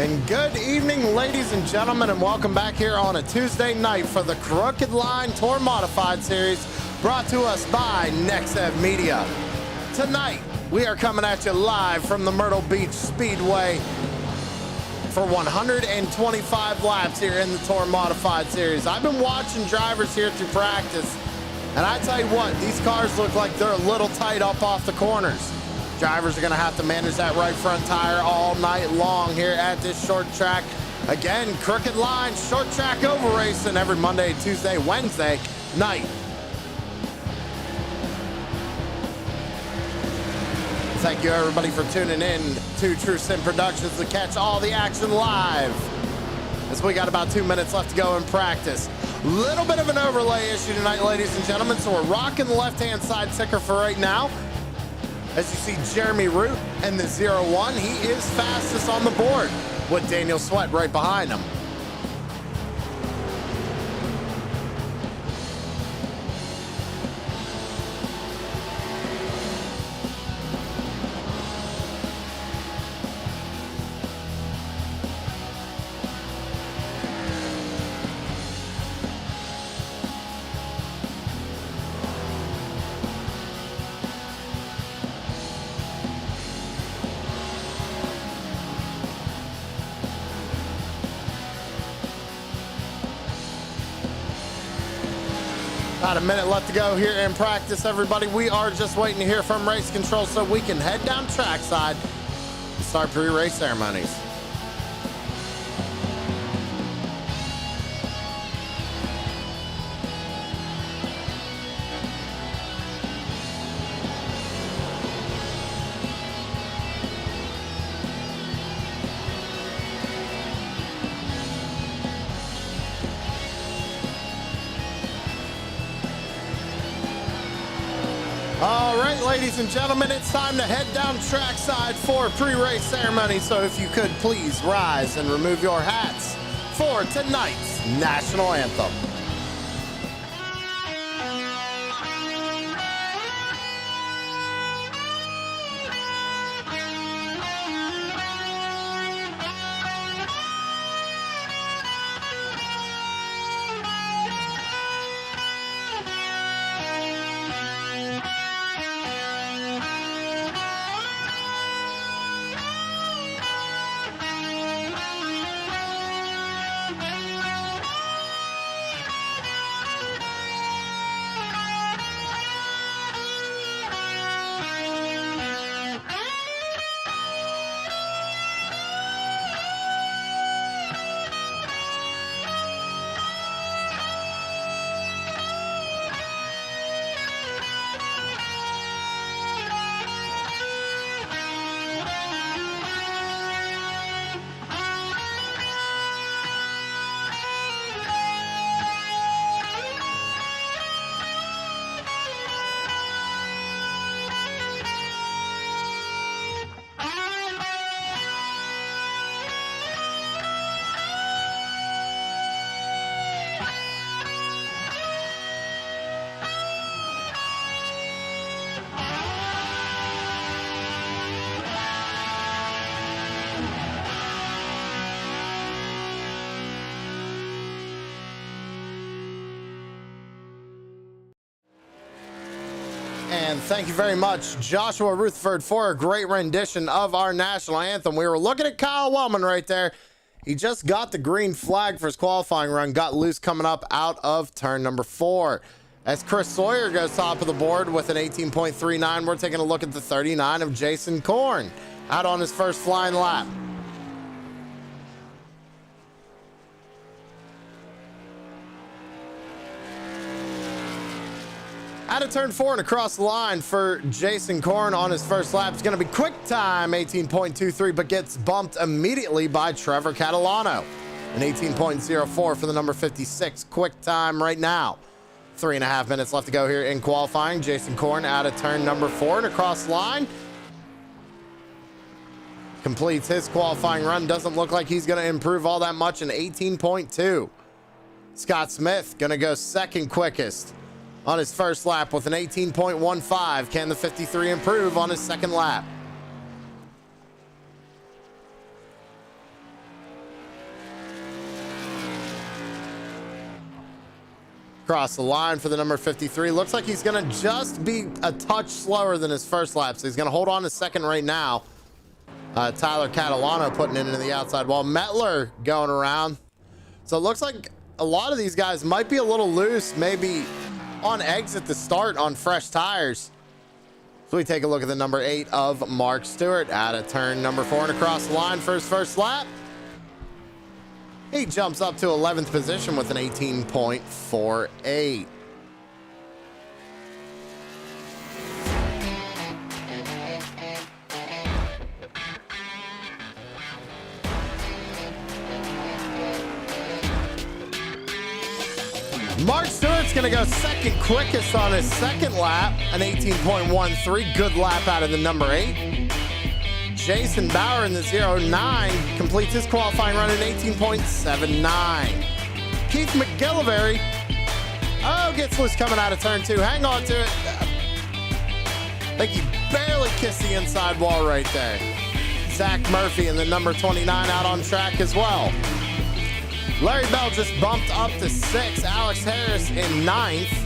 And good evening, ladies and gentlemen, and welcome back here on a Tuesday night for the Crooked Line Tour Modified Series, brought to us by Nexev Media. Tonight, we are coming at you live from the Myrtle Beach Speedway for 125 laps here in the Tour Modified Series. I've been watching drivers here through practice, and I tell you what, these cars look like they're a little tight up off the corners. Drivers are going to have to manage that right front tire all night long here at this short track. Again, Crooked Line short track over racing every Monday, Tuesday, Wednesday night. Thank you everybody for tuning in to True Sim Productions to catch all the action live. As we got about 2 minutes left to go in practice. Little bit of an overlay issue tonight, ladies and gentlemen, so we're rocking the left-hand side ticker for right now. As you see, Jeremy Root and the 0-1, he is fastest on the board with Daniel Sweat right behind him. About a minute left to go here in practice, everybody. We are just waiting to hear from race control so we can head down trackside and start pre-race ceremonies. All right, ladies and gentlemen, it's time to head down trackside for pre-race ceremony. So if you could please rise and remove your hats for tonight's national anthem. And thank you very much, Joshua Rutherford, for a great rendition of our national anthem. We were looking at Kyle Wellman right there. He just got the green flag for his qualifying run, got loose coming up out of turn number 4. As Chris Sawyer goes top of the board with an 18.39, we're taking a look at the 39 of Jason Korn out on his first flying lap. Out of turn 4 and across the line for Jason Korn on his first lap. It's going to be quick time, 18.23, but gets bumped immediately by Trevor Catalano. An 18.04 for the number 56 quick time right now. 3.5 minutes left to go here in qualifying. Jason Korn out of turn number 4 and across the line. Completes his qualifying run. Doesn't look like he's going to improve all that much in 18.2. Scott Smith going to go second quickest on his first lap with an 18.15. Can the 53 improve on his second lap? Across the line for the number 53. Looks like he's going to just be a touch slower than his first lap, so he's going to hold on to second right now. Tyler Catalano putting it into the outside wall. Mettler going around. So it looks like a lot of these guys might be a little loose, maybe on exit to start on fresh tires. So we take a look at the number 8 of Mark Stewart out of turn number 4 and across the line for his first lap. He jumps up to 11th position with an 18.48. Mark Stewart's going to go second quickest on his second lap, an 18.13. Good lap out of the number 8. Jason Bauer in the 09 completes his qualifying run at 18.79. Keith McGillivray, gets loose coming out of turn 2. Hang on to it. I think he barely kissed the inside wall right there. Zach Murphy in the number 29 out on track as well. Larry Bell just bumped up to 6. Alex Harris in 9th.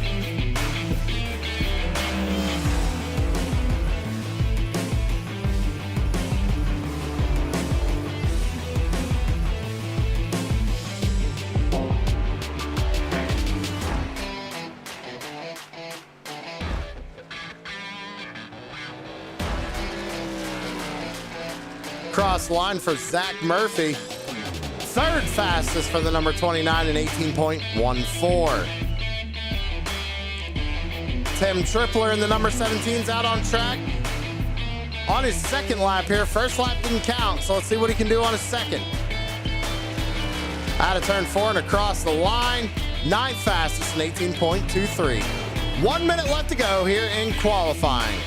Cross line for Zach Murphy. Third fastest for the number 29 and 18.14. Tim Tripler in the number 17's out on track. On his second lap here. First lap didn't count, so let's see what he can do on his second. Out of turn 4 and across the line. Ninth fastest in 18.23. 1 minute left to go here in qualifying.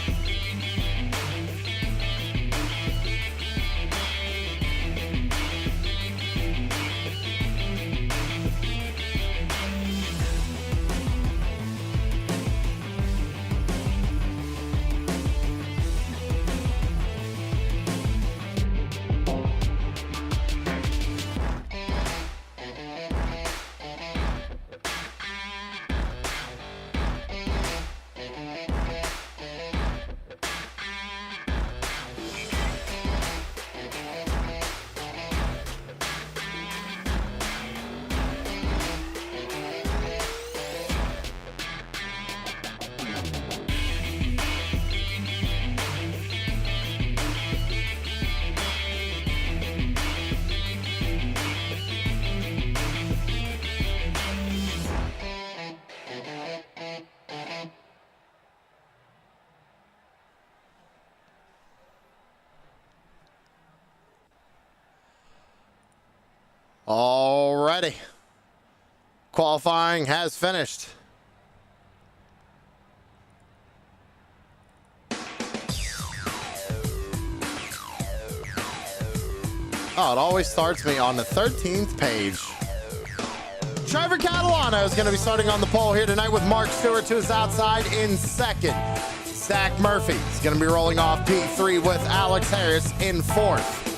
Alrighty. Qualifying has finished. Oh, it always starts me on the 13th page. Trevor Catalano is going to be starting on the pole here tonight with Mark Stewart to his outside in second. Zach Murphy is going to be rolling off P3 with Alex Harris in fourth.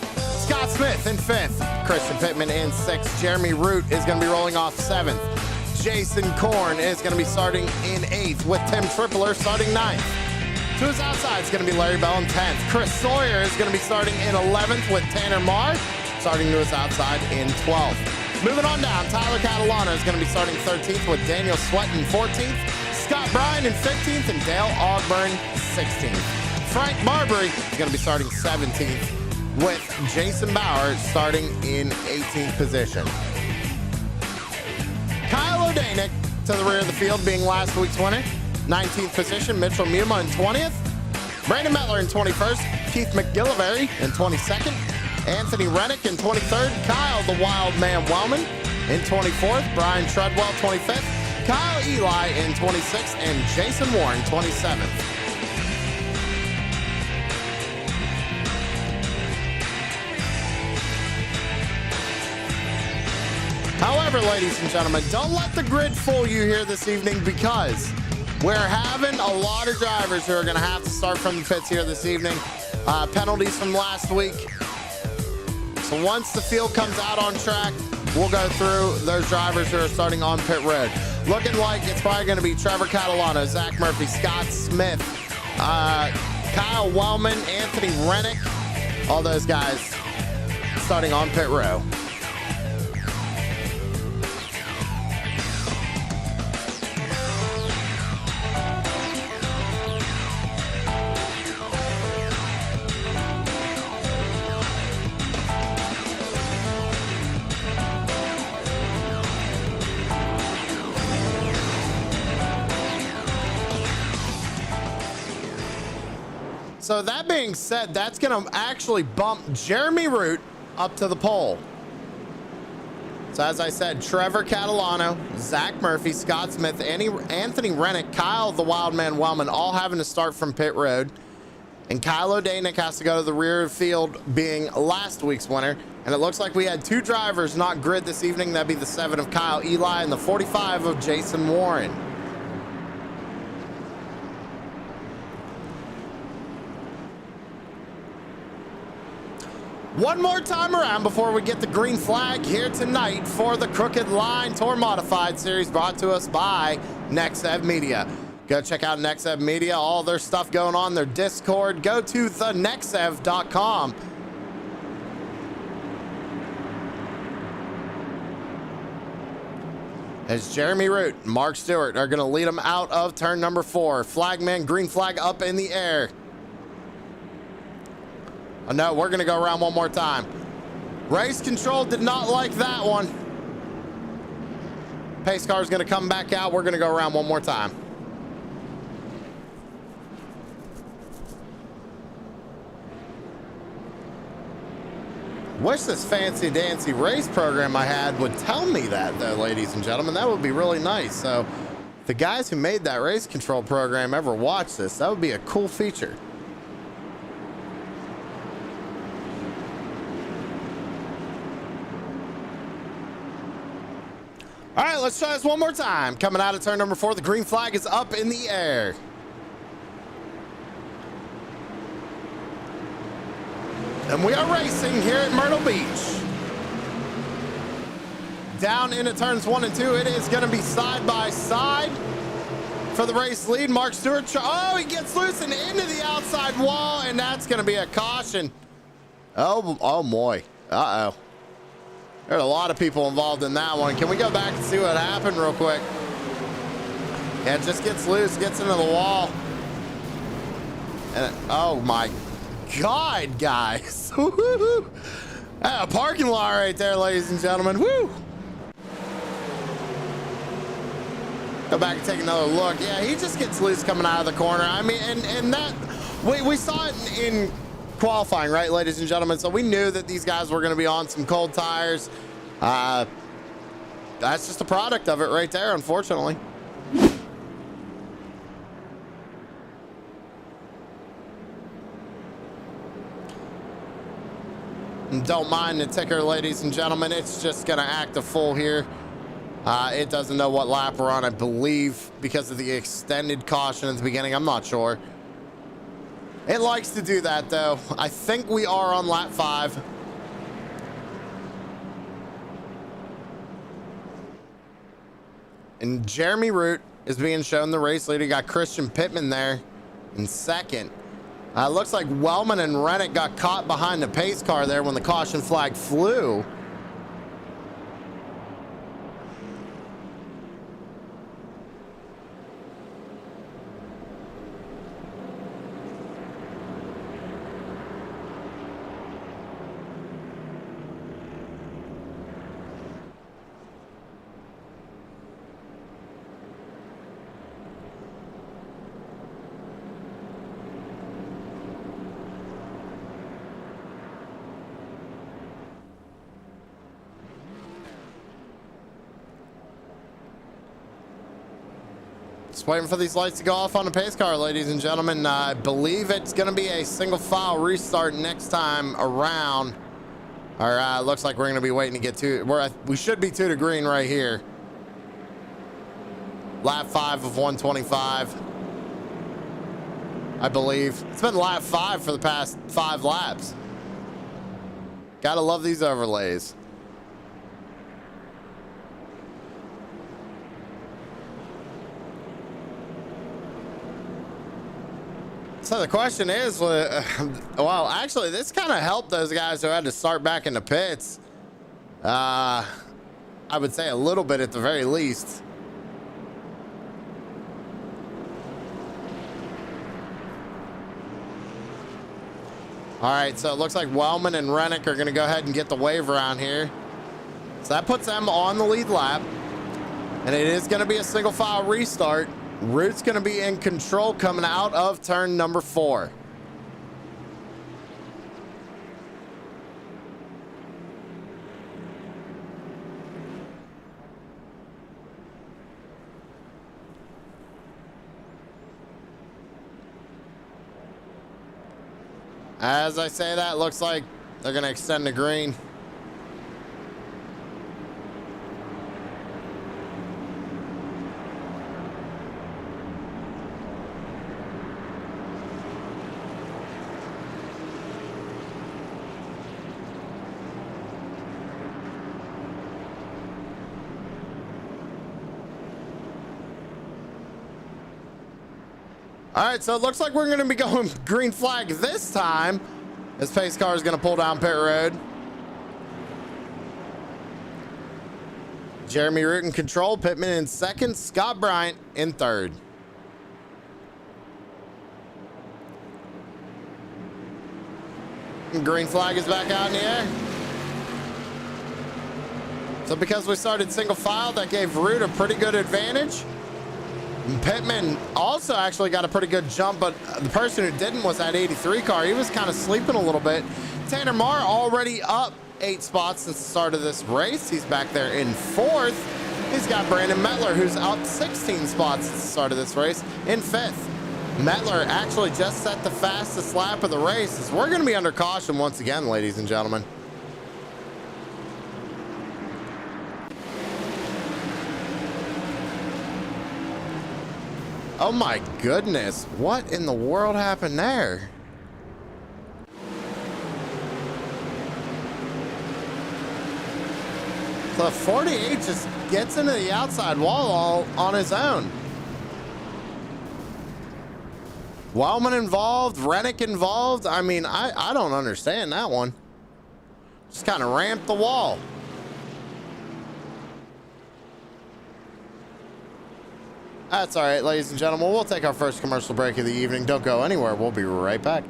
Scott Smith in fifth. Christian Pittman in sixth. Jeremy Root is going to be rolling off seventh. Jason Korn is going to be starting in eighth with Tim Tripler starting ninth. To his outside is going to be Larry Bell in 10th. Chris Sawyer is going to be starting in 11th with Tanner Marr starting to his outside in 12th. Moving on down, Tyler Catalano is going to be starting 13th with Daniel Sweat in 14th. Scott Bryan in 15th and Dale Ogburn 16th. Frank Marbury is going to be starting 17th with Jason Bauer starting in 18th position. Kyle O'Danick to the rear of the field being last week's winner. 19th position, Mitchell Muma in 20th. Brandon Mettler in 21st. Keith McGillivray in 22nd. Anthony Rennick in 23rd. Kyle the Wild Man Wellman in 24th. Brian Treadwell 25th. Kyle Eli in 26th. And Jason Warren 27th. However, ladies and gentlemen, don't let the grid fool you here this evening because we're having a lot of drivers who are going to have to start from the pits here this evening. Penalties from last week. So once the field comes out on track, we'll go through those drivers who are starting on pit road. Looking like it's probably going to be Trevor Catalano, Zach Murphy, Scott Smith, Kyle Wellman, Anthony Rennick, all those guys starting on pit row. So that being said, that's going to actually bump Jeremy Root up to the pole. So as I said, Trevor Catalano, Zach Murphy, Scott Smith, Anthony Rennick, Kyle the Wildman Wellman, all having to start from pit road. And Kyle O'Danick has to go to the rear field, being last week's winner. And it looks like we had two drivers not grid this evening. That'd be the 7 of Kyle Eli and the 45 of Jason Warren. One more time around before we get the green flag here tonight for the Crooked Line Tour Modified Series, brought to us by Nexev Media. Go check out Nexev Media, all their stuff going on, their Discord. Go to thenexev.com. As Jeremy Root and Mark Stewart are going to lead them out of turn number 4. Flagman, green flag up in the air. Oh, no, we're going to go around one more time. Race control did not like that one. Pace car is going to come back out. We're going to go around one more time. Wish this fancy dancy race program I had would tell me that, though, ladies and gentlemen. That would be really nice. So if the guys who made that race control program ever watch this, that would be a cool feature. All right, let's try this one more time. Coming out of turn number 4, the green flag is up in the air. And we are racing here at Myrtle Beach. Down into turns 1 and 2, it is going to be side by side for the race lead. Mark Stewart, oh, he gets loose and into the outside wall, and that's going to be a caution. Oh boy. Uh-oh. There's a lot of people involved in that one. Can we go back and see what happened real quick? Yeah, it just gets loose, gets into the wall. And oh my God, guys. A parking lot right there, ladies and gentlemen. Woo! Go back and take another look. Yeah, he just gets loose coming out of the corner. I mean, and that, we saw it in qualifying, right, ladies and gentlemen? So we knew that these guys were going to be on some cold tires. That's just a product of it right there, unfortunately. And don't mind the ticker, ladies and gentlemen. It's just going to act a full here. It doesn't know what lap we're on, I believe, because of the extended caution at the beginning. I'm not sure. It likes to do that, though. I think we are on lap 5. And Jeremy Root is being shown the race leader. You got Christian Pittman there in second. Looks like Wellman and Rennick got caught behind the pace car there when the caution flag flew. Just waiting for these lights to go off on the pace car, ladies and gentlemen. I believe it's going to be a single file restart next time around. Or looks like we're going to be waiting to get to, we should be 2 to green right here. Lap 5 of 125. I believe. It's been lap 5 for the past 5 laps. Gotta love these overlays. So the question is, well, actually, this kind of helped those guys who had to start back in the pits. I would say a little bit at the very least. All right, so it looks like Wellman and Rennick are going to go ahead and get the wave around here. So that puts them on the lead lap. And it is going to be a single file restart. Root's going to be in control coming out of turn number 4. As I say that, looks like they're going to extend the green. All right, so it looks like we're going to be going green flag this time as pace car is going to pull down pit road. Jeremy Root in control, Pittman in second, Scott Bryant in third. Green flag is back out in the air. So because we started single file, that gave Root a pretty good advantage. Pittman also actually got a pretty good jump, but the person who didn't was that 83 car. He was kind of sleeping a little bit. Tanner Marr already up 8 spots since the start of this race. He's back there in 4th. He's got Brandon Mettler, who's up 16 spots since the start of this race, in 5th. Mettler actually just set the fastest lap of the race, as we're going to be under caution once again, ladies and gentlemen. Oh my goodness, what in the world happened there? The 48 just gets into the outside wall all on his own. Wellman involved, Rennick involved. I mean, I don't understand that one. Just kind of ramped the wall. That's all right, ladies and gentlemen. We'll take our first commercial break of the evening. Don't go anywhere. We'll be right back.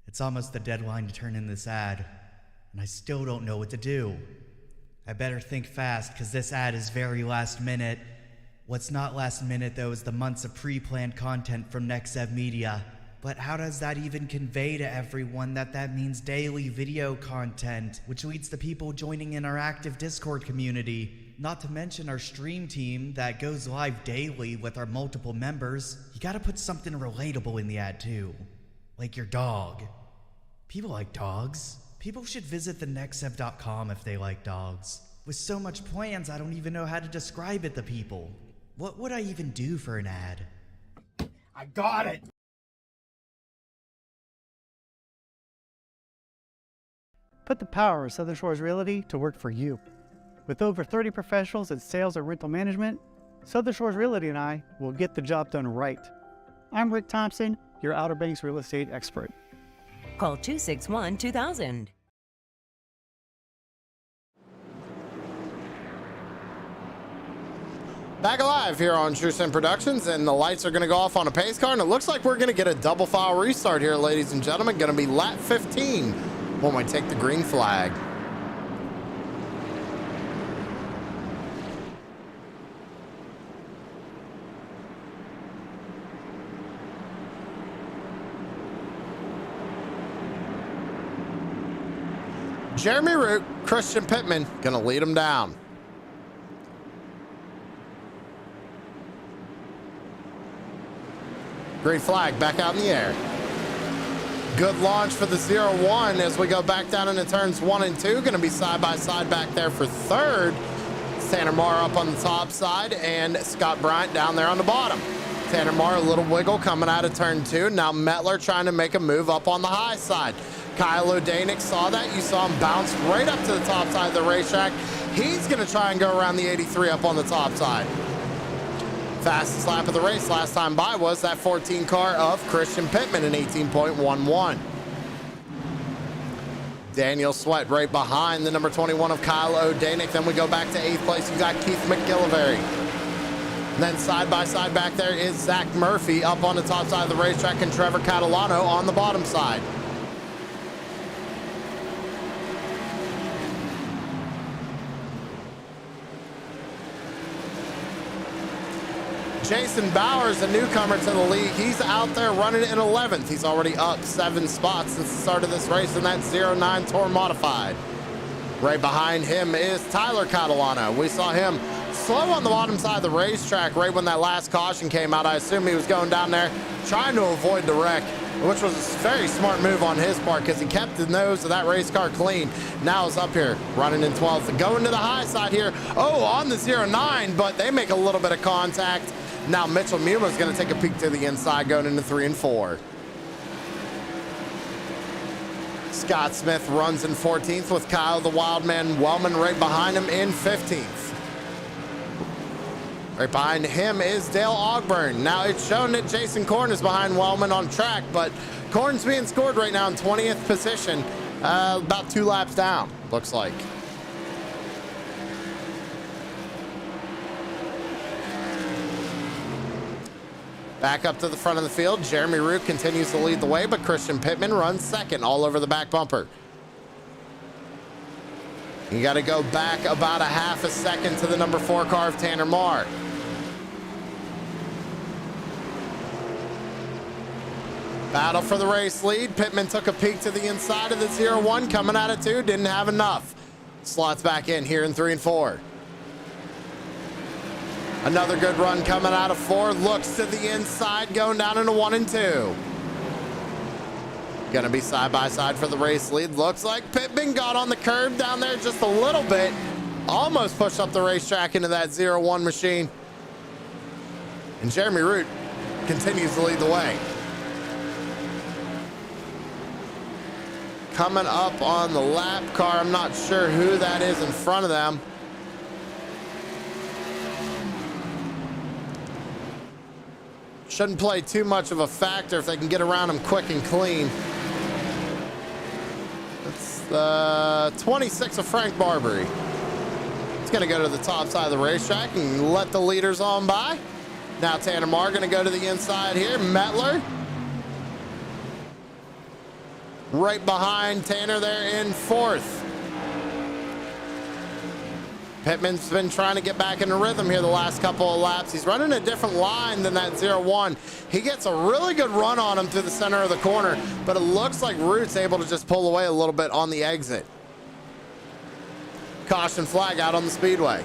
It's almost the deadline to turn in this ad, and I still don't know what to do. I better think fast, because this ad is very last minute. What's not last minute, though, is the months of pre-planned content from Nexev Media. But how does that even convey to everyone that means daily video content, which leads to people joining in our active Discord community? Not to mention our stream team that goes live daily with our multiple members. You gotta put something relatable in the ad, too. Like your dog. People like dogs. People should visit the nexev.com if they like dogs. With so much plans, I don't even know how to describe it to people. What would I even do for an ad? I got it! Put the power of Southern Shores Realty to work for you. With over 30 professionals in sales and rental management, Southern Shores Realty and I will get the job done right. I'm Rick Thompson, your Outer Banks real estate expert. Call 261-2000. Back alive here on True Sin Productions, and the lights are going to go off on a pace car, and it looks like we're going to get a double file restart here, ladies and gentlemen. Going to be lap 15 when we take the green flag. Jeremy Root, Christian Pittman, going to lead them down. Green flag back out in the air. Good launch for the 0-1 as we go back down into turns 1 and 2. Going to be side by side back there for third. Tanner Marr up on the top side and Scott Bryant down there on the bottom. Tanner Marr a little wiggle coming out of turn 2. Now Mettler trying to make a move up on the high side. Kyle O'Danick saw that. You saw him bounce right up to the top side of the racetrack. He's going to try and go around the 83 up on the top side. Fastest lap of the race last time by was that 14 car of Christian Pittman in 18.11. Daniel Sweat right behind the number 21 of Kyle O'Danick. Then we go back to 8th place. You got Keith McGillivray. And then side by side back there is Zach Murphy up on the top side of the racetrack and Trevor Catalano on the bottom side. Jason Bowers, a newcomer to the league. He's out there running in 11th. He's already up 7 spots since the start of this race in that 09 Tour Modified. Right behind him is Tyler Catalano. We saw him slow on the bottom side of the racetrack right when that last caution came out. I assume he was going down there trying to avoid the wreck, which was a very smart move on his part because he kept the nose of that race car clean. Now is up here running in 12th. Going to the high side here. Oh, on the 09, but they make a little bit of contact. Now Mitchell Muma is going to take a peek to the inside going into 3 and 4. Scott Smith runs in 14th with Kyle the Wildman Wellman right behind him in 15th. Right behind him is Dale Ogburn. Now it's shown that Jason Korn is behind Wellman on track, but Korn's being scored right now in 20th position, about 2 laps down, looks like. Back up to the front of the field, Jeremy Root continues to lead the way, but Christian Pittman runs second all over the back bumper. You got to go back about a half a second to the number 4 car of Tanner Marr. Battle for the race lead. Pittman took a peek to the inside of the 0-1, coming out of 2, didn't have enough. Slots back in here in 3 and 4. Another good run coming out of 4. Looks to the inside, going down into 1 and 2. Gonna be side by side for the race lead. Looks like Pittman got on the curb down there just a little bit. Almost pushed up the racetrack into that 0-1 machine. And Jeremy Root continues to lead the way. Coming up on the lap car, I'm not sure who that is in front of them. Shouldn't play too much of a factor if they can get around him quick and clean. It's the 26 of Frank Barbary. It's going to go to the top side of the racetrack and let the leaders on by. Now Tanner Marr going to go to the inside here. Mettler right behind Tanner there in 4th. Pittman's been trying to get back into rhythm here the last couple of laps. He's running a different line than that 0-1. He gets a really good run on him through the center of the corner, but it looks like Root's able to just pull away a little bit on the exit. Caution flag out on the speedway.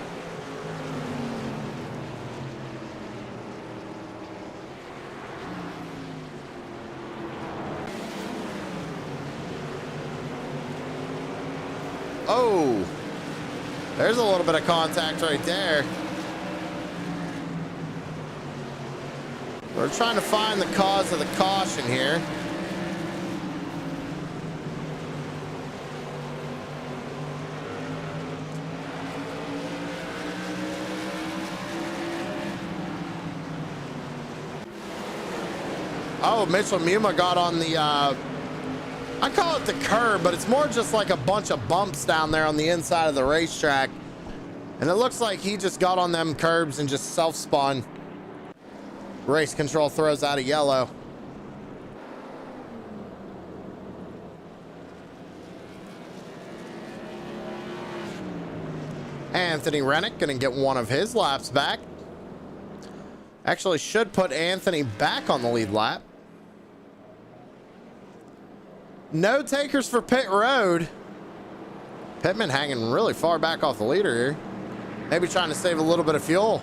Oh. There's a little bit of contact right there. We're trying to find the cause of the caution here. Oh, Mitchell Muma got on the, I call it the curb, but it's more just like a bunch of bumps down there on the inside of the racetrack. And it looks like he just got on them curbs and just self-spun. Race control throws out a yellow. Anthony Rennick gonna get one of his laps back. Actually should put Anthony back on the lead lap. No takers for pit road. Pittman hanging really far back off the leader here. Maybe trying to save a little bit of fuel.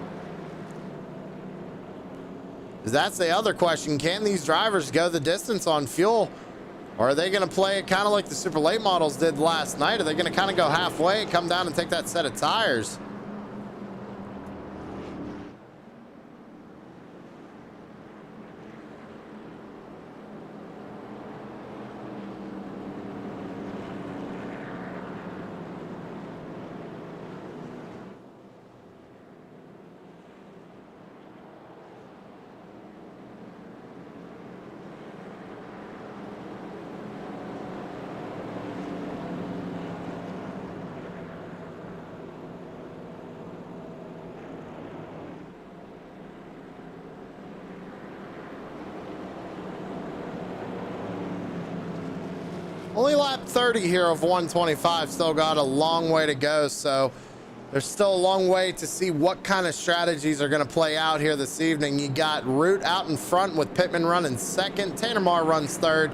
That's the other question. Can these drivers go the distance on fuel? Or are they going to play it kind of like the super late models did last night? Are they going to kind of go halfway, come down and take that set of tires? Only lap 30 here of 125. Still got a long way to go, so there's still a long way to see what kind of strategies are going to play out here this evening. You got Root out in front with Pittman running second. Tanner Marr runs third.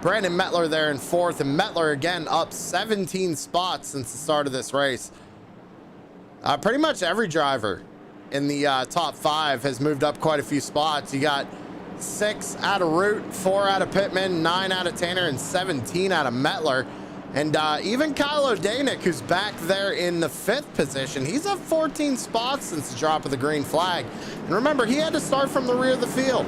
Brandon Mettler there in fourth, and Mettler again up 17 spots since the start of this race. Pretty much every driver in the top 5 has moved up quite a few spots. You got 6 out of Root, 4 out of Pittman, 9 out of Tanner, and 17 out of Mettler. And even Kyle O'Danick, who's back there in the 5th position, he's up 14 spots since the drop of the green flag. And remember, he had to start from the rear of the field.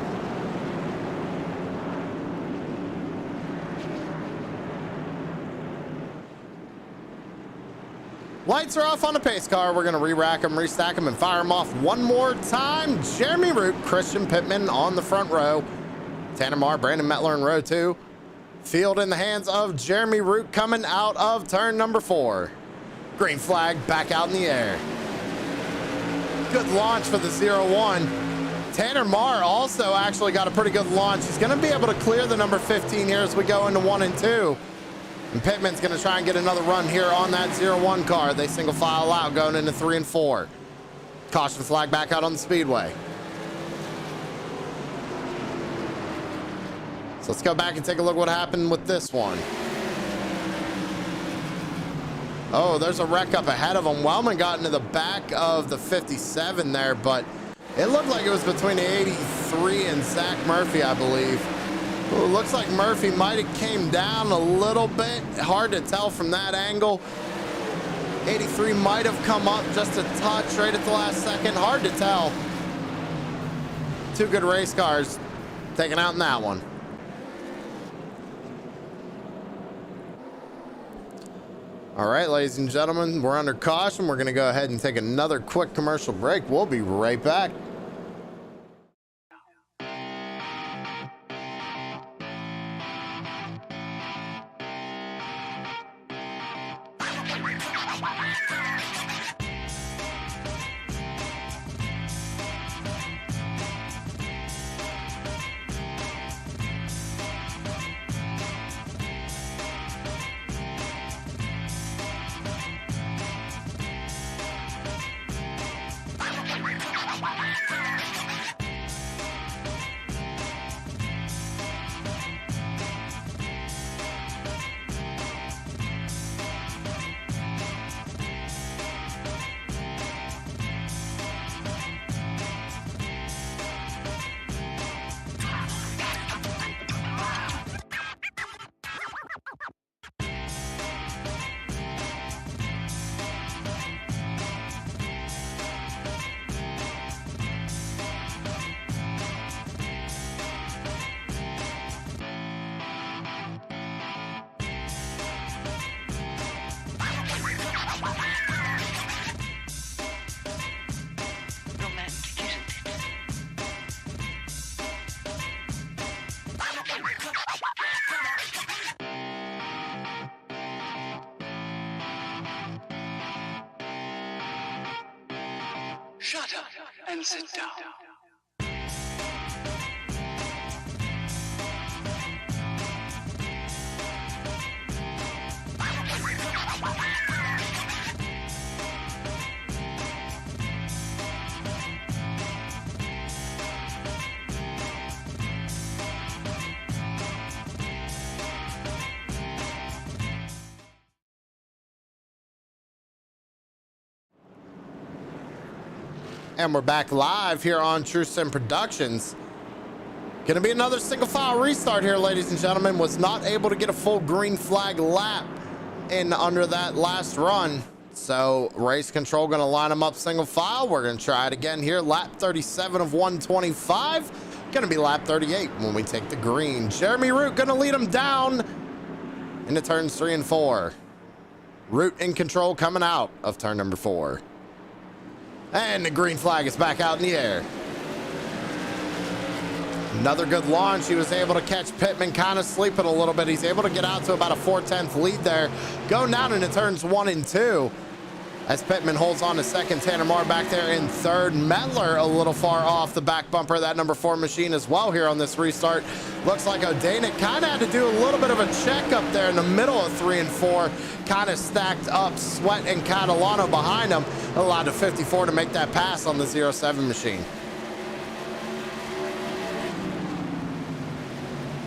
Lights are off on the pace car. We're going to re-rack them, restack them, and fire them off one more time. Jeremy Root, Christian Pittman on the front row. Tanner Marr, Brandon Mettler in row 2. Field in the hands of Jeremy Root coming out of turn number 4. Green flag back out in the air. Good launch for the 0-1. Tanner Marr also actually got a pretty good launch. He's going to be able to clear the number 15 here as we go into 1 and 2. And Pittman's going to try and get another run here on that 0-1 car. They single file out going into 3 and 4. Caution flag back out on the speedway. So let's go back and take a look what happened with this one. Oh, there's a wreck up ahead of him. Wellman got into the back of the 57 there, but it looked like it was between the 83 and Zach Murphy, I believe. Ooh, looks like Murphy might have came down a little bit. Hard to tell from that angle. 83 might have come up just a touch right at the last second. Hard to tell. 2 good race cars taken out in that one. All right, ladies and gentlemen, we're under caution. We're going to go ahead and take another quick commercial break. We'll be right back. and sit down. And we're back live here on True Sim Productions. Gonna be another single file restart here, ladies and gentlemen. Was not able to get a full green flag lap in under that last run. So race control gonna line them up single file. We're gonna try it again here. Lap 37 of 125. Gonna be lap 38 when we take the green. Jeremy Root gonna lead them down into turns 3 and 4. Root in control coming out of turn number 4. And the green flag is back out in the air. Another good launch. He was able to catch Pittman kind of sleeping a little bit. He's able to get out to about a 4/10 lead there. Going down into turns 1 and 2. As Pittman holds on to second. Tanner Marr back there in third. Mettler a little far off the back bumper of that number 4 machine as well here on this restart. Looks like O'Danick kind of had to do a little bit of a check up there in the middle of 3 and 4. Kind of stacked up Sweat and Catalano behind him. Allowed to 54 to make that pass on the 07 machine.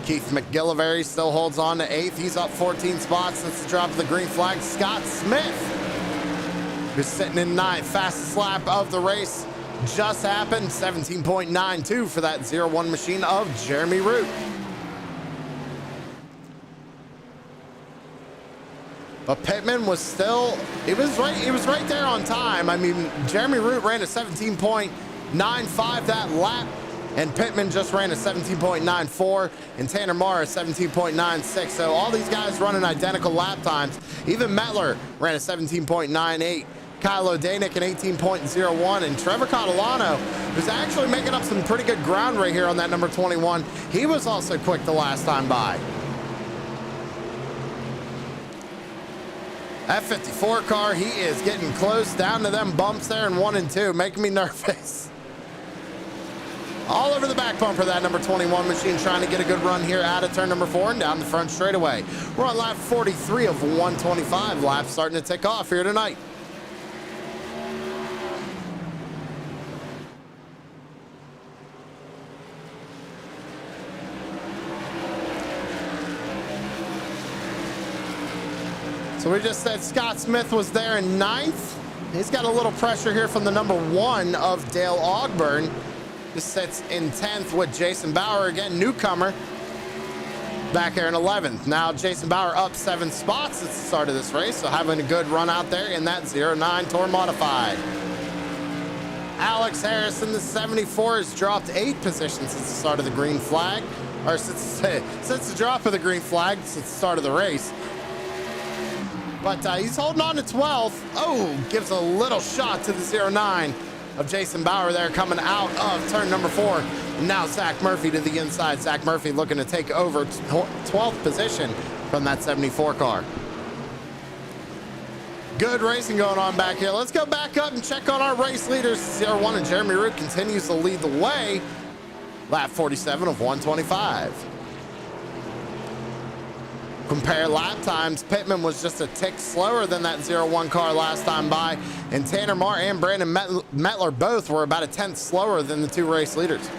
Keith McGillivray still holds on to 8th. He's up 14 spots since the drop of the green flag. Scott Smith, who's sitting in 9th. Fastest lap of the race just happened. 17.92 for that 01 machine of Jeremy Root. But Pittman was still, he was right there on time. I mean, Jeremy Root ran a 17.95 that lap, and Pittman just ran a 17.94, and Tanner Marr a 17.96. So all these guys running identical lap times. Even Mettler ran a 17.98. Kyle O'Danick an 18.01, and Trevor Catalano, who's actually making up some pretty good ground right here on that number 21. He was also quick the last time by. That 54 car, he is getting close down to them bumps there in 1 and 2, making me nervous. All over the back bumper, that number 21 machine, trying to get a good run here out of turn number 4 and down the front straightaway. We're on lap 43 of 125. Laps starting to tick off here tonight. So we just said Scott Smith was there in 9th. He's got a little pressure here from the number 1 of Dale Ogburn. This sits in 10th with Jason Bauer, again, newcomer, back there in 11th. Now Jason Bauer up 7 spots at the start of this race, so having a good run out there in that 09 Tour Modified. Alex Harrison, the 74, has dropped 8 positions since the start of the green flag, or since the drop of the green flag, since the start of the race. But he's holding on to 12th. Oh, gives a little shot to the 09 of Jason Bauer there coming out of turn number 4. And now Zach Murphy to the inside. Zach Murphy looking to take over 12th position from that 74 car. Good racing going on back here. Let's go back up and check on our race leaders. 01 and Jeremy Root continues to lead the way. Lap 47 of 125. Compare lap times, Pittman was just a tick slower than that 01 car last time by, and Tanner Marr and Brandon Mettler both were about a 10th slower than the 2 race leaders.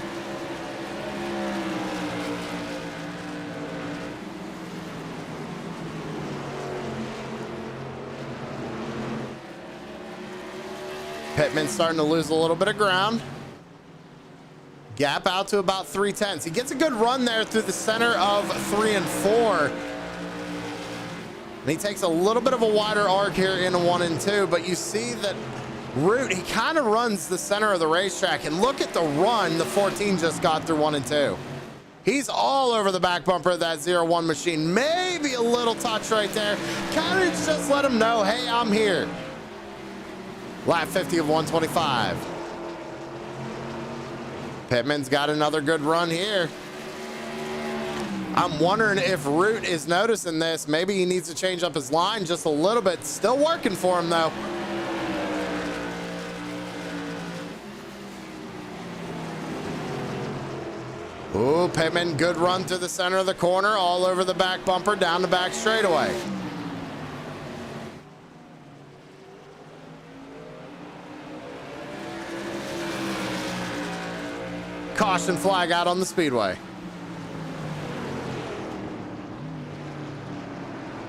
Pittman starting to lose a little bit of ground. Gap out to about 3/10. He gets a good run there through the center of 3 and 4. And he takes a little bit of a wider arc here into 1 and 2, but you see that Root, he kind of runs the center of the racetrack, and look at the run the 14 just got through 1 and 2. He's all over the back bumper of that 01 machine. Maybe a little touch right there. Kind of just let him know, hey, I'm here. Lap 50 of 125. Pittman's got another good run here. I'm wondering if Root is noticing this. Maybe he needs to change up his line just a little bit. Still working for him, though. Ooh, Pittman, good run through the center of the corner, all over the back bumper, down the back straightaway. Caution flag out on the speedway.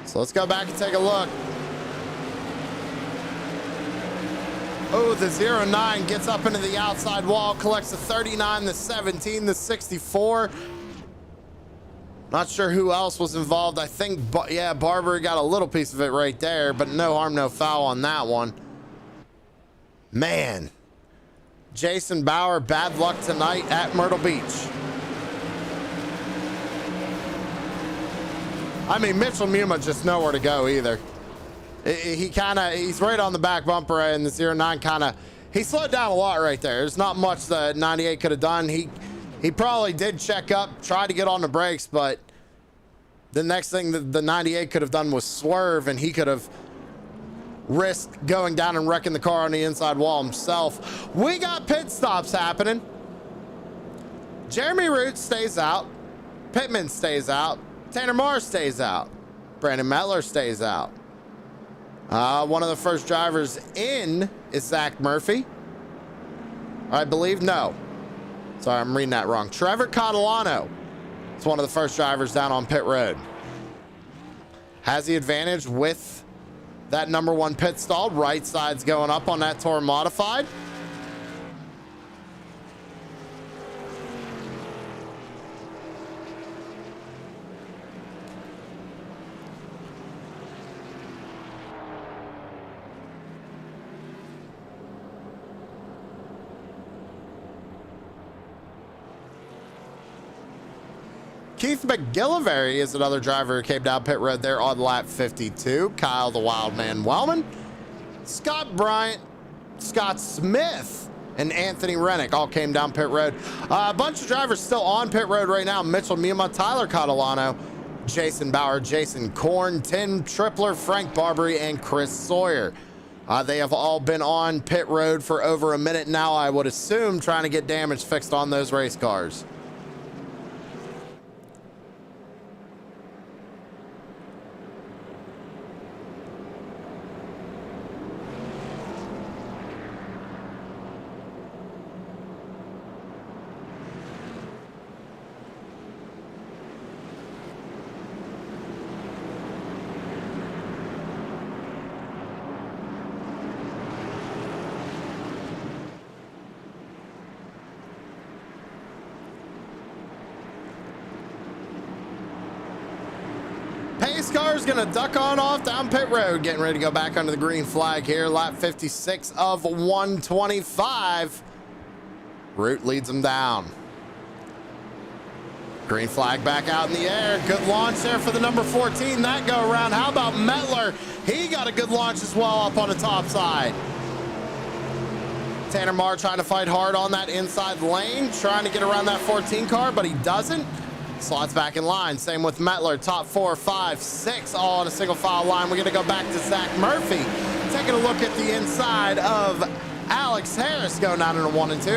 So let's go back and take a look. Oh, the 09 gets up into the outside wall, collects the 39, the 17, the 64. Not sure who else was involved. I think, yeah, Barber got a little piece of it right there, but no harm, no foul on that one. Man, Jason Bauer, bad luck tonight at Myrtle Beach. I mean, Mitchell Muma just nowhere to go either. He's right on the back bumper, and the 09 he slowed down a lot right there. There's not much the 98 could have done. He probably did check up, tried to get on the brakes, but the next thing that the 98 could have done was swerve, and he could have risked going down and wrecking the car on the inside wall himself. We got pit stops happening. Jeremy Root stays out. Pittman stays out. Tanner Marr stays out. Brandon Mettler stays out. One of the first drivers in is Zach Murphy. I believe, no. Sorry, I'm reading that wrong. Trevor Catalano is one of the first drivers down on pit road. Has the advantage with that number one pit stall. Right side's going up on that Tour Modified. Keith McGillivray is another driver who came down pit road there on lap 52. Kyle the Wildman Wellman, Scott Bryant, Scott Smith, and Anthony Rennick all came down pit road. A bunch of drivers still on pit road right now. Mitchell Muma, Tyler Catalano, Jason Bauer, Jason Korn, Tim Tripler, Frank Barbary, and Chris Sawyer. They have all been on pit road for over a minute now, I would assume, trying to get damage fixed on those race cars. Pace car is going to duck on off down pit road, getting ready to go back under the green flag here. Lap 56 of 125. Root leads them down. Green flag back out in the air. Good launch there for the number 14. That go around. How about Mettler? He got a good launch as well up on the top side. Tanner Marr trying to fight hard on that inside lane, trying to get around that 14 car, but he doesn't. Slots back in line. Same with Mettler. Top 4, 5, 6, all on a single file line. We're going to go back to Zach Murphy. Taking a look at the inside of Alex Harris going down in a 1 and 2.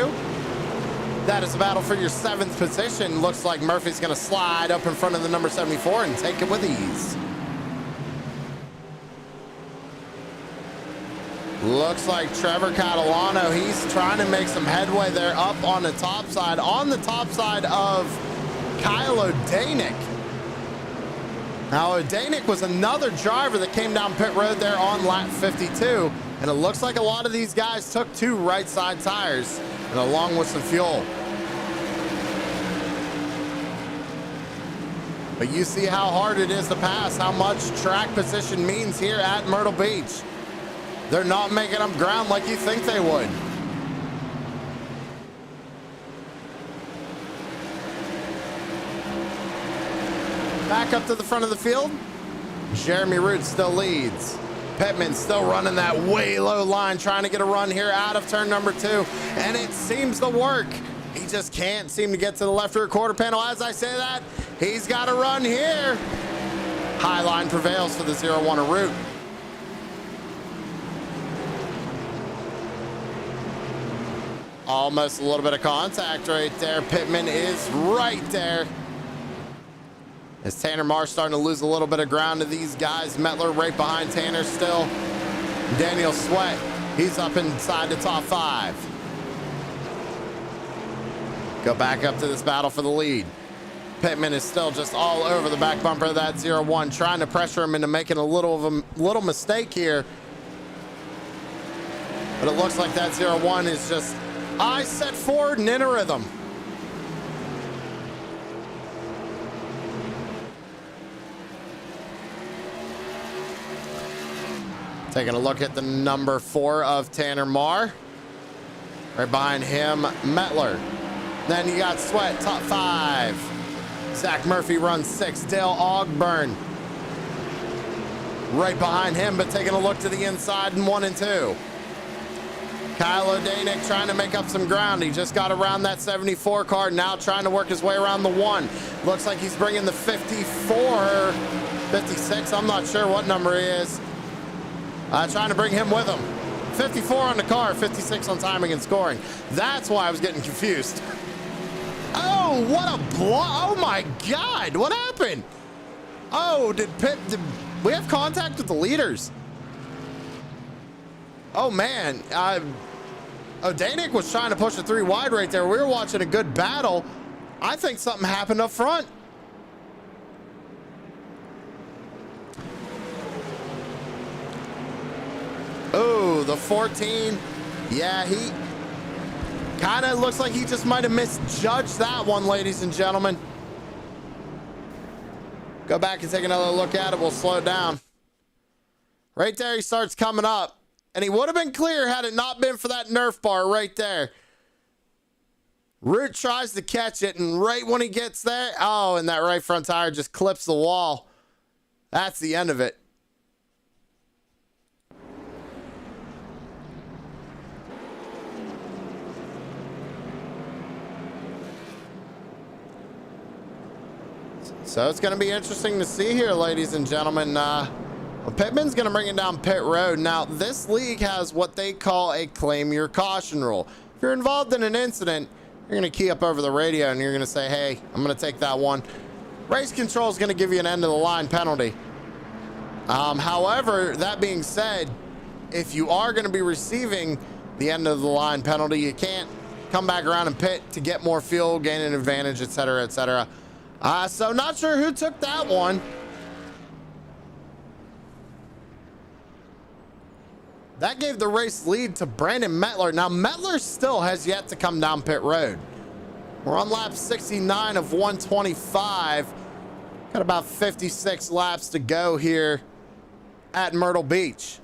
That is a battle for your 7th position. Looks like Murphy's going to slide up in front of the number 74 and take it with ease. Looks like Trevor Catalano, he's trying to make some headway there up on the top side of Kyle O'Danick. Now, O'Danick was another driver that came down pit road there on lap 52, and it looks like a lot of these guys took 2 right side tires and along with some fuel. But you see how hard it is to pass, how much track position means here at Myrtle Beach. They're not making up ground like you think they would. Back up to the front of the field. Jeremy Root still leads. Pittman still running that way low line, trying to get a run here out of turn number 2. And it seems to work. He just can't seem to get to the left rear quarter panel. As I say that, he's got a run here. High line prevails for the 0-1 of Root. Almost a little bit of contact right there. Pittman is right there. As Tanner Marsh starting to lose a little bit of ground to these guys. Mettler right behind Tanner still. Daniel Sweat, he's up inside the top 5. Go back up to this battle for the lead. Pittman is still just all over the back bumper of that 0-1, trying to pressure him into making a little mistake here. But it looks like that 0-1 is just eyes set forward and in a rhythm. Taking a look at the number 4 of Tanner Marr. Right behind him, Mettler. Then you got Sweat, top 5. Zach Murphy runs 6. Dale Ogburn right behind him, but taking a look to the inside in 1 and 2. Kyle O'Danick trying to make up some ground. He just got around that 74 car, now trying to work his way around the 1. Looks like he's bringing the 54, 56, I'm not sure what number he is. Trying to bring him with him. 54 on the car, 56 on timing and scoring. That's why I was getting confused. Oh, what a blow. Oh my God, what happened? Oh, did we have contact with the leaders? Oh man, O'Danick was trying to push a 3 wide right there. We were watching a good battle. I think something happened up front. Oh, the 14. Yeah, he kind of looks like he just might have misjudged that one, ladies and gentlemen. Go back and take another look at it. We'll slow it down. Right there, he starts coming up. And he would have been clear had it not been for that Nerf bar right there. Root tries to catch it, and right when he gets there, oh, and that right front tire just clips the wall. That's the end of it. So it's going to be interesting to see here, ladies and gentlemen. Pittman's going to bring it down pit road. Now, this league has what they call a claim your caution rule. If you're involved in an incident, you're going to key up over the radio and you're going to say, hey, I'm going to take that one. Race control is going to give you an end of the line penalty. However, that being said, if you are going to be receiving the end of the line penalty, you can't come back around and pit to get more fuel, gain an advantage, etc., etc. So not sure who took that one. That gave the race lead to Brandon Mettler. Now, Mettler still has yet to come down pit road. We're on lap 69 of 125. Got about 56 laps to go here at Myrtle Beach.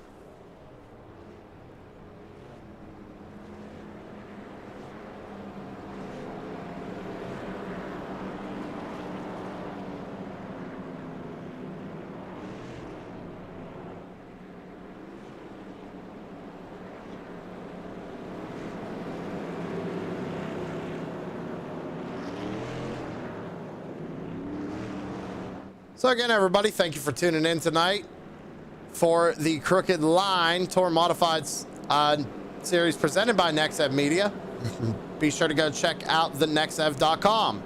So again, everybody, thank you for tuning in tonight for the Crooked Line Tour Modified series presented by Nexev Media. Be sure to go check out thenexev.com.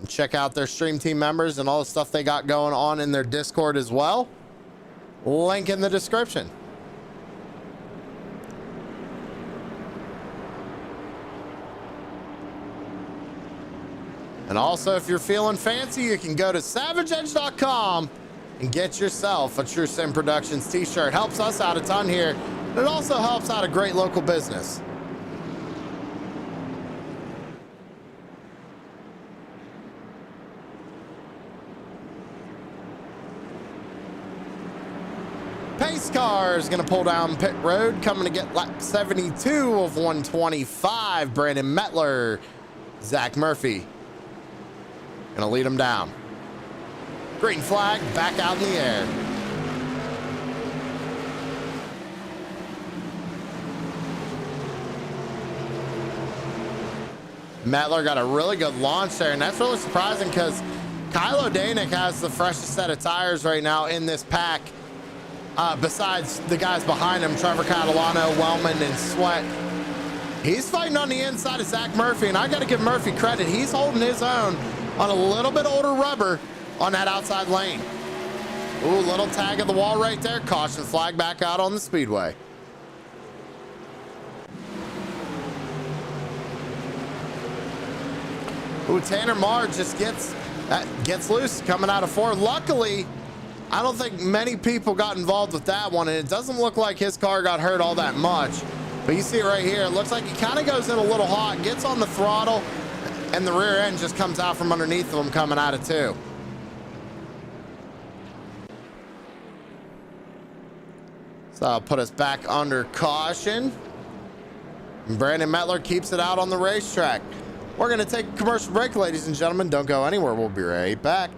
And check out their stream team members and all the stuff they got going on in their Discord as well. Link in the description. And also, if you're feeling fancy, you can go to savageedge.com and get yourself a True Sim Productions t-shirt. Helps us out a ton here. And it also helps out a great local business. Pace car is going to pull down pit road, coming to get lap 72 of 125. Brandon Mettler, Zach Murphy. Gonna lead him down. Green flag back out in the air. Mettler got a really good launch there, and that's really surprising because Kyle O'Danick has the freshest set of tires right now in this pack. Besides the guys behind him, Trevor Catalano, Wellman, and Sweat. He's fighting on the inside of Zach Murphy, and I got to give Murphy credit. He's holding his own on a little bit older rubber on that outside lane. Ooh, little tag of the wall right there. Caution flag back out on the speedway. Ooh, Tanner Marr just gets loose coming out of 4. Luckily, I don't think many people got involved with that one, and it doesn't look like his car got hurt all that much. But you see it right here. It looks like he kind of goes in a little hot, gets on the throttle, and the rear end just comes out from underneath of him coming out of 2. So I'll put us back under caution. Brandon Mettler keeps it out on the racetrack. We're going to take a commercial break, ladies and gentlemen. Don't go anywhere. We'll be right back.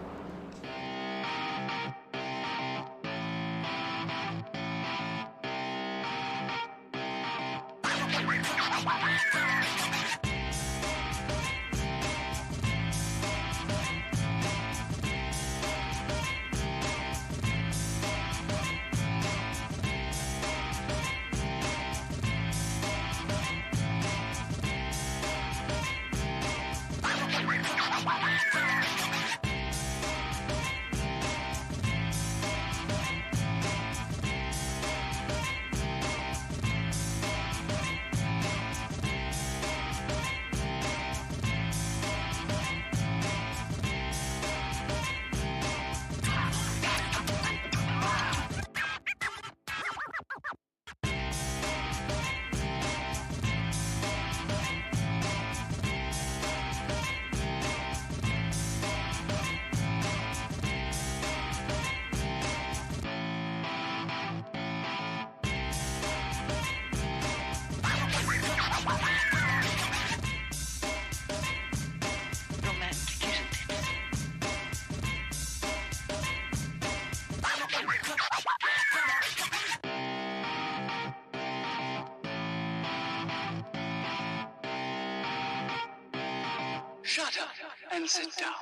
Shut up and sit down.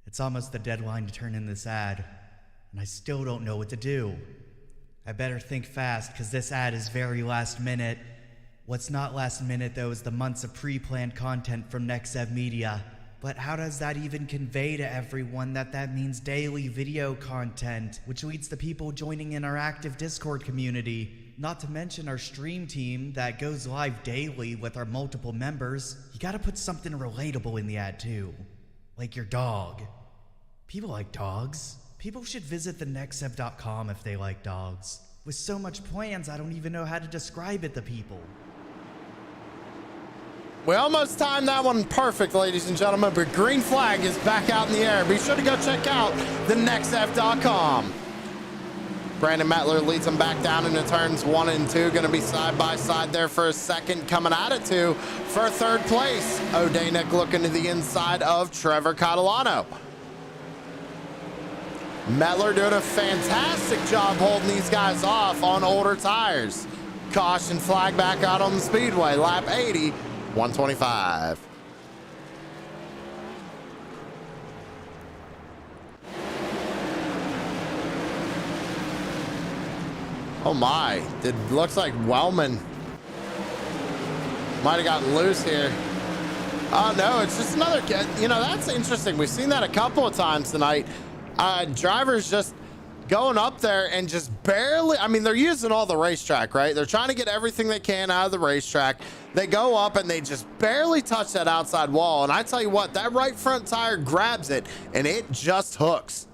It's almost the deadline to turn in this ad, and I still don't know what to do. I better think fast, because this ad is very last minute. What's not last minute, though, is the months of pre-planned content from Nexev Media. But how does that even convey to everyone that means daily video content, which leads to people joining in our active Discord community? Not to mention our stream team that goes live daily with our multiple members. You gotta put something relatable in the ad, too. Like your dog. People like dogs. People should visit the nexev.com if they like dogs. With so much plans, I don't even know how to describe it to people. We almost timed that one perfect, ladies and gentlemen, but green flag is back out in the air. Be sure to go check out the nexev.com. Brandon Mettler leads them back down into turns 1 and 2. Going to be side by side there for a second. Coming out of 2 for third place. O'Danick looking to the inside of Trevor Catalano. Mettler doing a fantastic job holding these guys off on older tires. Caution flag back out on the speedway. Lap 80, 125. Oh my, it looks like Wellman might have gotten loose here. Oh no, it's just another, you know, that's interesting. We've seen that a couple of times tonight. Drivers just going up there and just barely, I mean, they're using all the racetrack, right? They're trying to get everything they can out of the racetrack. They go up and they just barely touch that outside wall. And I tell you what, that right front tire grabs it and it just hooks.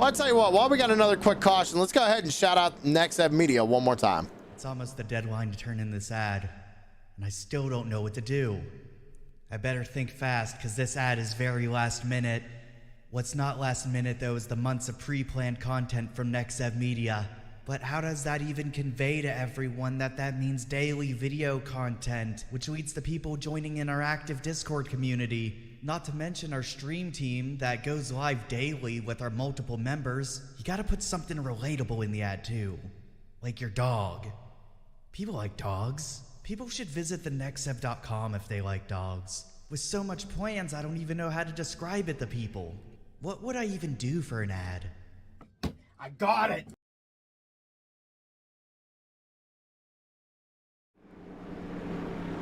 Well, I'll tell you what, while we got another quick caution, let's go ahead and shout out Nexev Media one more time. It's almost the deadline to turn in this ad, and I still don't know what to do. I better think fast, because this ad is very last minute. What's not last minute, though, is the months of pre-planned content from Nexev Media. But how does that even convey to everyone that means daily video content, which leads to people joining in our active Discord community? Not to mention our stream team that goes live daily with our multiple members. You gotta put something relatable in the ad too. Like your dog. People like dogs. People should visit the nexev.com if they like dogs. With so much plans, I don't even know how to describe it to people. What would I even do for an ad? I got it.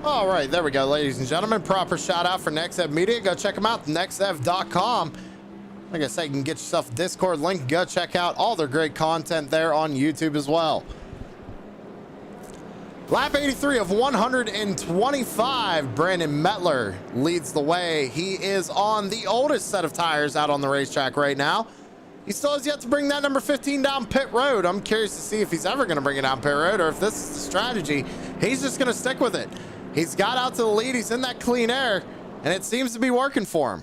All right, there we go, ladies and gentlemen. Proper shout out for Nexev Media. Go check them out, nexev.com. Like I said, you can get yourself a Discord link. Go check out all their great content there on YouTube as well. Lap 83 of 125. Brandon Mettler leads the way. He is on the oldest set of tires out on the racetrack right now. He still has yet to bring that number 15 down pit road. I'm curious to see if he's ever going to bring it down pit road, or if this is the strategy. He's just going to stick with it. He's got out to the lead. He's in that clean air, and it seems to be working for him.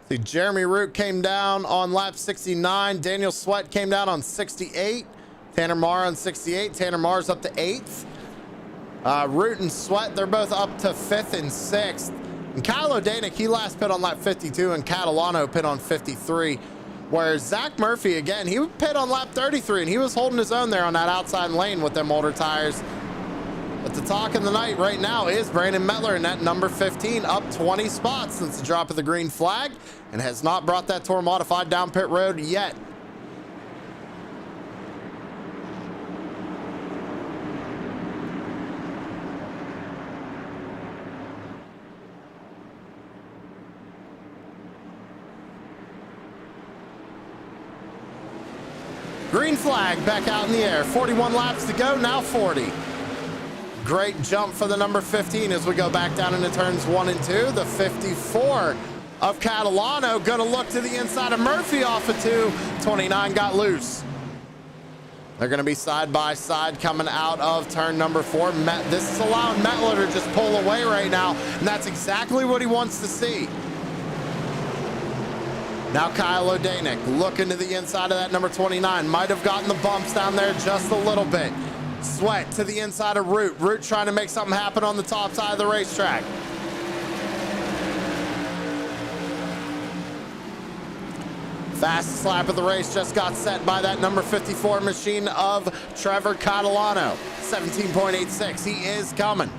See, Jeremy Root came down on lap 69. Daniel Sweat came down on 68. Tanner Marr on 68. Tanner Marr's up to 8th. Root and Sweat, they're both up to 5th and 6th. And Kyle O'Danick, he last pit on lap 52, and Catalano pit on 53. Whereas Zach Murphy, again, he would pit on lap 33, and he was holding his own there on that outside lane with them older tires. But the talk of the night right now is Brandon Mettler in that number 15, up 20 spots since the drop of the green flag, and has not brought that Tour Modified down pit road yet. Green flag back out in the air. 41 laps to go, now 40. Great jump for the number 15 as we go back down into turns 1 and 2. The 54 of Catalano gonna look to the inside of Murphy off of 2. 29 got loose. They're gonna be side by side coming out of turn number 4. This is allowing Mettler to just pull away right now, and that's exactly what he wants to see. Now Kyle O'Danick looking to the inside of that number 29. Might have gotten the bumps down there just a little bit. Sweat to the inside of Root. Root trying to make something happen on the top side of the racetrack. Fastest lap of the race just got set by that number 54 machine of Trevor Catalano. 17.86. He is coming.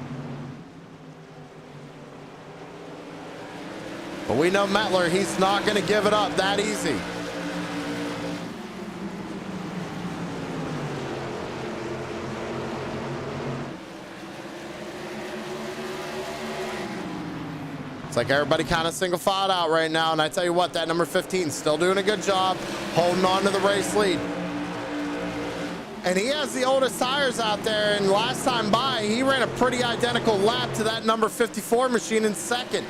But we know Mettler, he's not going to give it up that easy. It's like everybody kind of single filed out right now, and I tell you what, that number 15 still doing a good job holding on to the race lead. And he has the oldest tires out there, and last time by, he ran a pretty identical lap to that number 54 machine in second.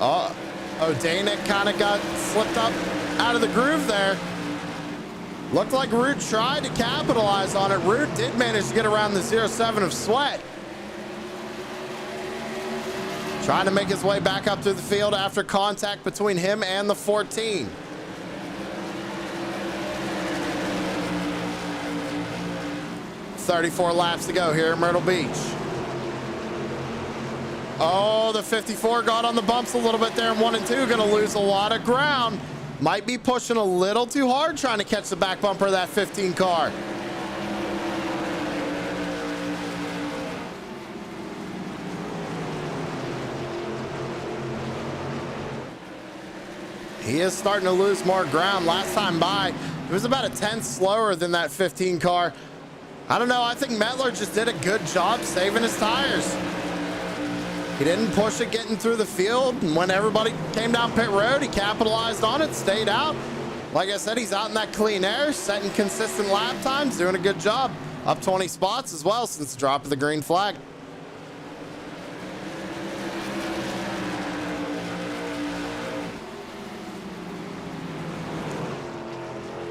Oh, O'Danick kind of got slipped up out of the groove there. Looked like Root tried to capitalize on it. Root did manage to get around the 07 of Sweat. Trying to make his way back up through the field after contact between him and the 14. "34 laps to go here at Myrtle Beach." Oh, the 54 got on the bumps a little bit there in 1 and 2. Gonna lose a lot of ground. Might be pushing a little too hard trying to catch the back bumper of that 15 car. He is starting to lose more ground. Last time by, it was about a 10th slower than that 15 car. I don't know. I think Mettler just did a good job saving his tires. He didn't push it getting through the field, and when everybody came down pit road, he capitalized on it, stayed out. Like I said, he's out in that clean air, setting consistent lap times, doing a good job. Up 20 spots as well since the drop of the green flag.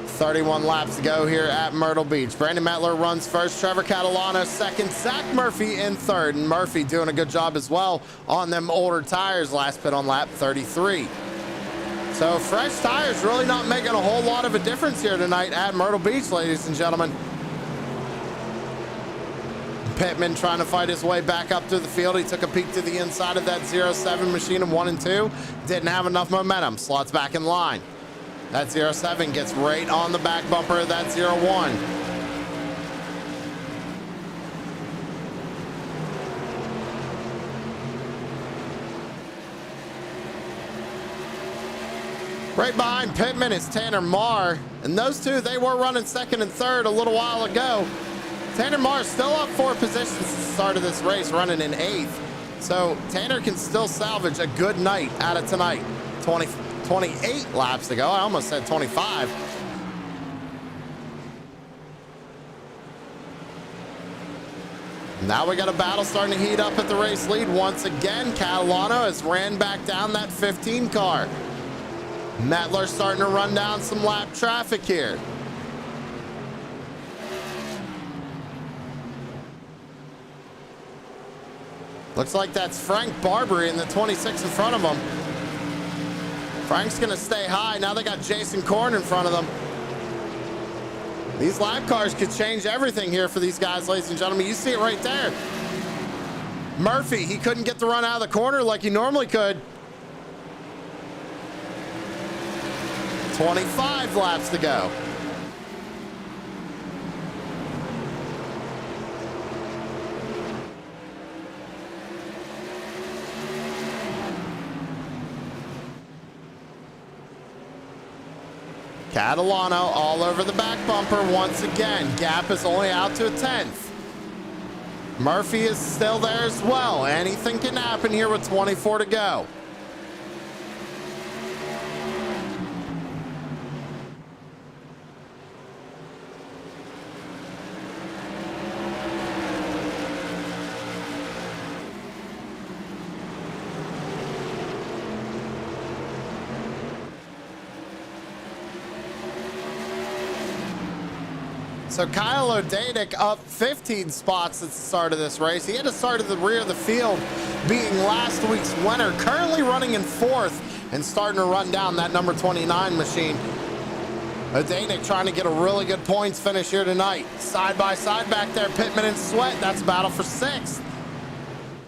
.31 laps to go here at Myrtle Beach. Brandon Mettler runs first, Trevor Catalano second, Zach Murphy in third, and Murphy doing a good job as well on them older tires. Last pit on lap 33. So fresh tires really not making a whole lot of a difference here tonight at Myrtle Beach, ladies and gentlemen. Pittman trying to fight his way back up through the field. He took a peek to the inside of that 07 machine in 1 and 2. Didn't have enough momentum. Slots back in line. That 07 gets right on the back bumper of that 01. Right behind Pittman is Tanner Marr, and those two, they were running second and third a little while ago. Tanner Marr still up 4 positions at the start of this race, running in 8th. So Tanner can still salvage a good night out of tonight. 28 laps to go. I almost said 25. Now we got a battle starting to heat up at the race lead once again. Catalano has ran back down that 15 car. Mettler starting to run down some lap traffic here. Looks like that's Frank Barbary in the 26 in front of him. Frank's gonna stay high. Now they got Jason Korn in front of them. These lap cars could change everything here for these guys, ladies and gentlemen. You see it right there. Murphy, he couldn't get the run out of the corner like he normally could. 25 laps to go. Catalano all over the back bumper once again. Gap is only out to a 10th. Murphy is still there as well. Anything can happen here with 24 to go. So Kyle O'Danick up 15 spots at the start of this race. He had to start at the rear of the field, being last week's winner. Currently running in 4th and starting to run down that number 29 machine. O'Danick trying to get a really good points finish here tonight. Side by side back there, Pittman and Sweat. That's battle for 6th.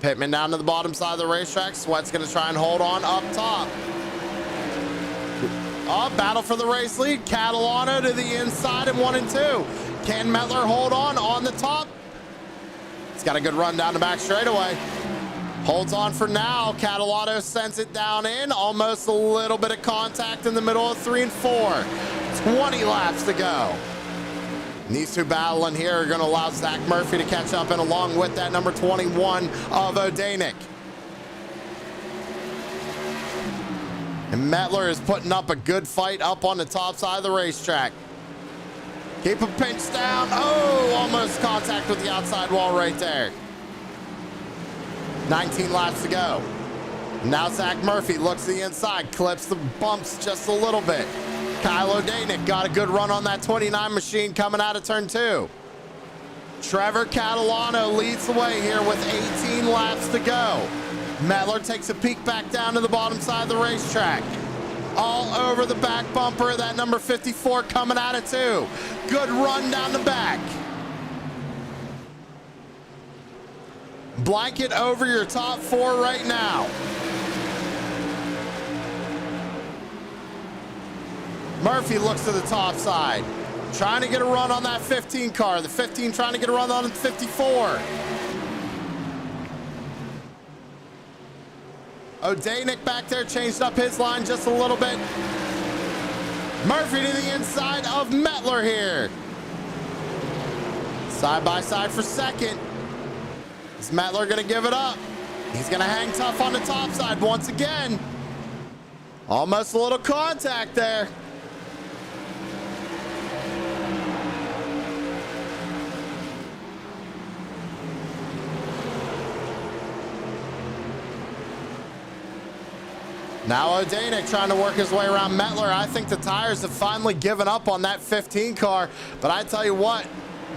Pittman down to the bottom side of the racetrack. Sweat's going to try and hold on up top. Oh, battle for the race lead. Catalano to the inside in 1 and 2. Can Mettler hold on the top? He's got a good run down the back straightaway. Holds on for now. Catalano sends it down in. Almost a little bit of contact in the middle of 3 and 4. 20 laps to go. And these two battling here are going to allow Zach Murphy to catch up, and along with that number 21 of O'Danick. And Mettler is putting up a good fight up on the top side of the racetrack. Keep him pinched down. Oh, almost contact with the outside wall right there. 19 laps to go. Now Zach Murphy looks to the inside, clips the bumps just a little bit. Kyle O'Danick got a good run on that 29 machine coming out of turn 2. Trevor Catalano leads the way here with 18 laps to go. Mettler takes a peek back down to the bottom side of the racetrack. All over the back bumper of that number 54 coming out of 2. Good run down the back. Blanket over your top 4 right now. Murphy looks to the top side. Trying to get a run on that 15 car. The 15 trying to get a run on the 54. O'Danick back there changed up his line just a little bit. Murphy to the inside of Mettler here. Side by side for second. Is Mettler going to give it up? He's going to hang tough on the top side once again. Almost a little contact there. Now Odanik trying to work his way around Mettler. I think the tires have finally given up on that 15 car, but I tell you what,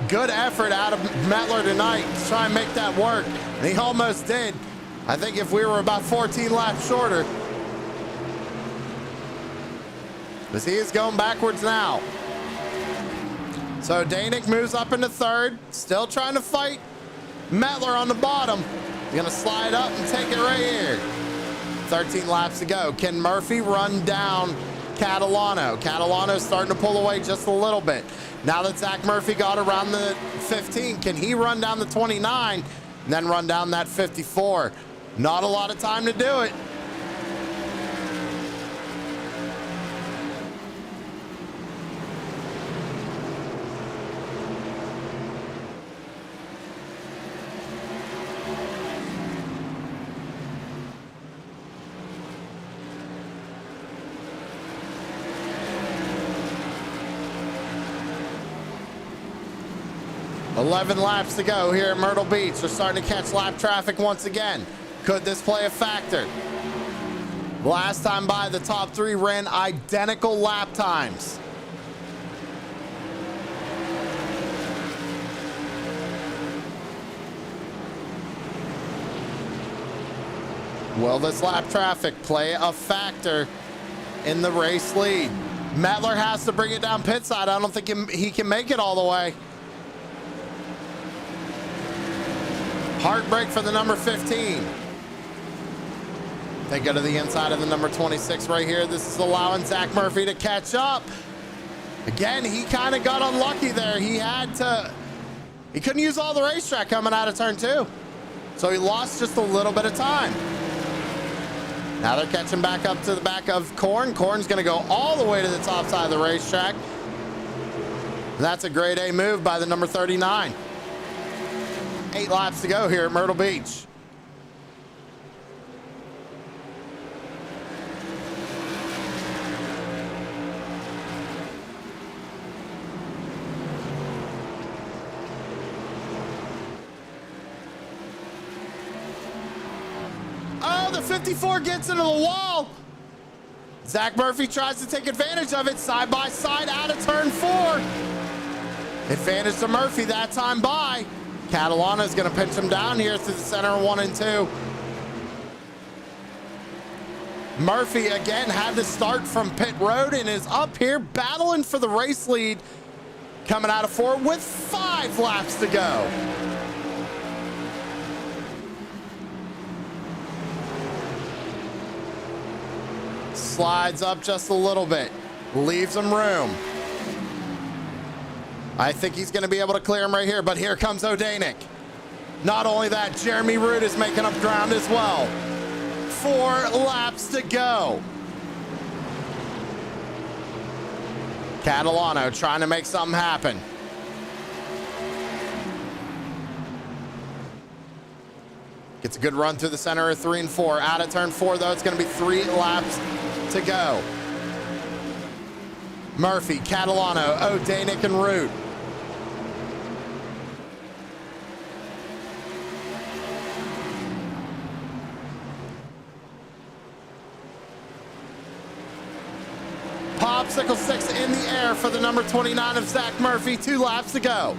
good effort out of Mettler tonight to try and make that work, and he almost did. I think if we were about 14 laps shorter, because he is going backwards now. So Danik moves up into third, still trying to fight Mettler on the bottom. He's gonna slide up and take it right here. 13 laps to go. Can Murphy run down Catalano? Catalano's starting to pull away just a little bit. Now that Zach Murphy got around the 15, can he run down the 29 and then run down that 54? Not a lot of time to do it. $11 laps to go here at Myrtle Beach. They're starting to catch lap traffic once again. Could this play a factor? Last time by, the top three ran identical lap times. Will this lap traffic play a factor in the race lead? Mettler has to bring it down pit side. I don't think he can make it all the way. Heartbreak for the number 15. They go to the inside of the number 26 right here. This is allowing Zach Murphy to catch up. Again, he kind of got unlucky there. He couldn't use all the racetrack coming out of turn 2. So he lost just a little bit of time. Now they're catching back up to the back of Korn. Korn's gonna go all the way to the top side of the racetrack. And that's a grade A move by the number 39. 8 laps to go here at Myrtle Beach. Oh, the 54 gets into the wall. Zach Murphy tries to take advantage of it, side by side out of turn 4. Advantage to Murphy that time by. Catalano is going to pinch him down here through the center of 1 and 2. Murphy again had to start from pit road and is up here battling for the race lead, coming out of 4 with 5 laps to go. Slides up just a little bit, leaves him room. I think he's going to be able to clear him right here, but here comes Odanik. Not only that, Jeremy Root is making up ground as well. 4 laps to go. Catalano trying to make something happen. Gets a good run through the center of 3 and 4. Out of turn 4, though, it's going to be 3 laps to go. Murphy, Catalano, Odanik, and Root. Popsicle 6 in the air for the number 29 of Zach Murphy. 2 laps to go.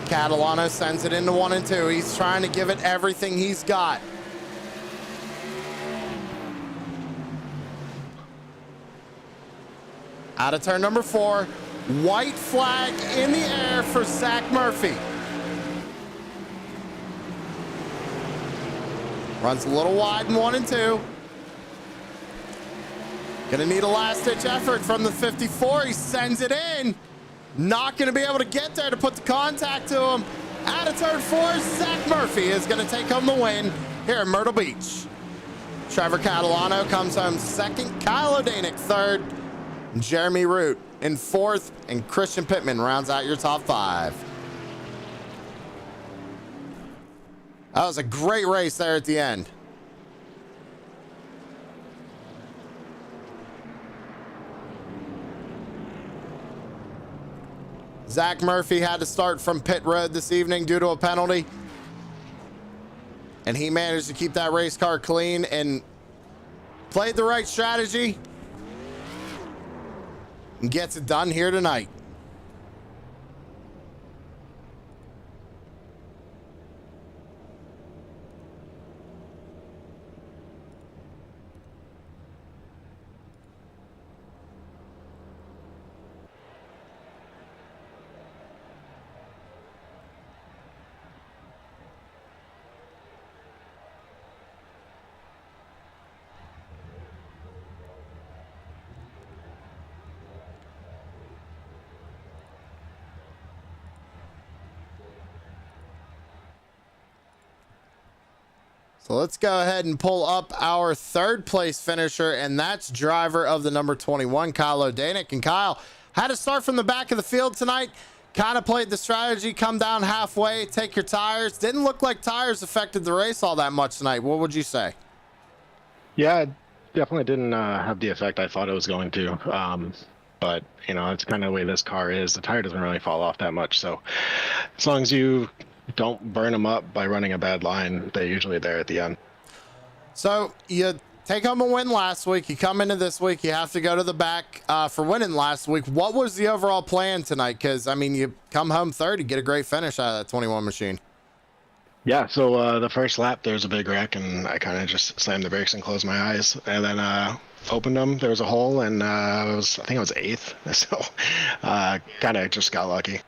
Catalano sends it into 1 and 2. He's trying to give it everything he's got. Out of turn number 4. White flag in the air for Zach Murphy. Runs a little wide in 1 and 2. Gonna need a last-ditch effort from the 54. He sends it in. Not gonna be able to get there to put the contact to him. Out of turn 4, Zach Murphy is gonna take home the win here at Myrtle Beach. Trevor Catalano comes home 2nd. Kyle Odanik 3rd. Jeremy Root in 4th. And Christian Pittman rounds out your top 5. That was a great race there at the end. Zach Murphy had to start from pit road this evening due to a penalty. And he managed to keep that race car clean and played the right strategy and gets it done here tonight. So let's go ahead and pull up our third place finisher, and that's driver of the number 21, Kyle O'Danick. And Kyle had to start from the back of the field tonight, kind of played the strategy, come down halfway, take your tires. Didn't look like tires affected the race all that much tonight. What would you say? Yeah, it definitely didn't have the effect I thought it was going to. But, you know, it's kind of the way this car is. The tire doesn't really fall off that much. So as long as you don't burn them up by running a bad line, they're usually there at the end. So you take home a win last week. You come into this week, you have to go to the back for winning last week. What was the overall plan tonight? Because, I mean, you come home third, you get a great finish out of that 21 machine. Yeah, so the first lap, there was a big wreck, and I kind of just slammed the brakes and closed my eyes. And then opened them, there was a hole, and I think it was 8th. So kind of just got lucky.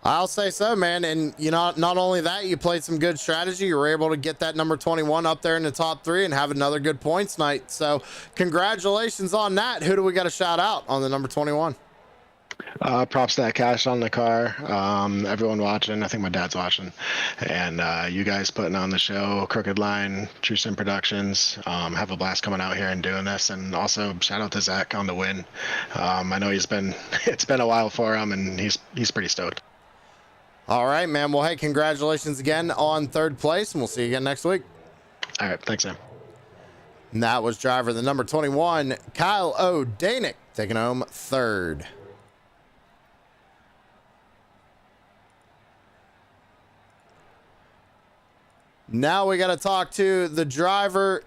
I'll say so, man. And, you know, not only that, you played some good strategy. You were able to get that number 21 up there in the top 3 and have another good points night. So congratulations on that. Who do we got to shout out on the number 21? Props to that cash on the car. Everyone watching. I think my dad's watching. And you guys putting on the show, Crooked Line, True Sim Productions. Have a blast coming out here and doing this. And also shout out to Zach on the win. I know it's been a while for him, and he's pretty stoked. All right, man. Well, hey, congratulations again on third place, and we'll see you again next week. All right. Thanks, Sam. And that was driver the number 21, Kyle O'Danick, taking home third. Now we got to talk to the driver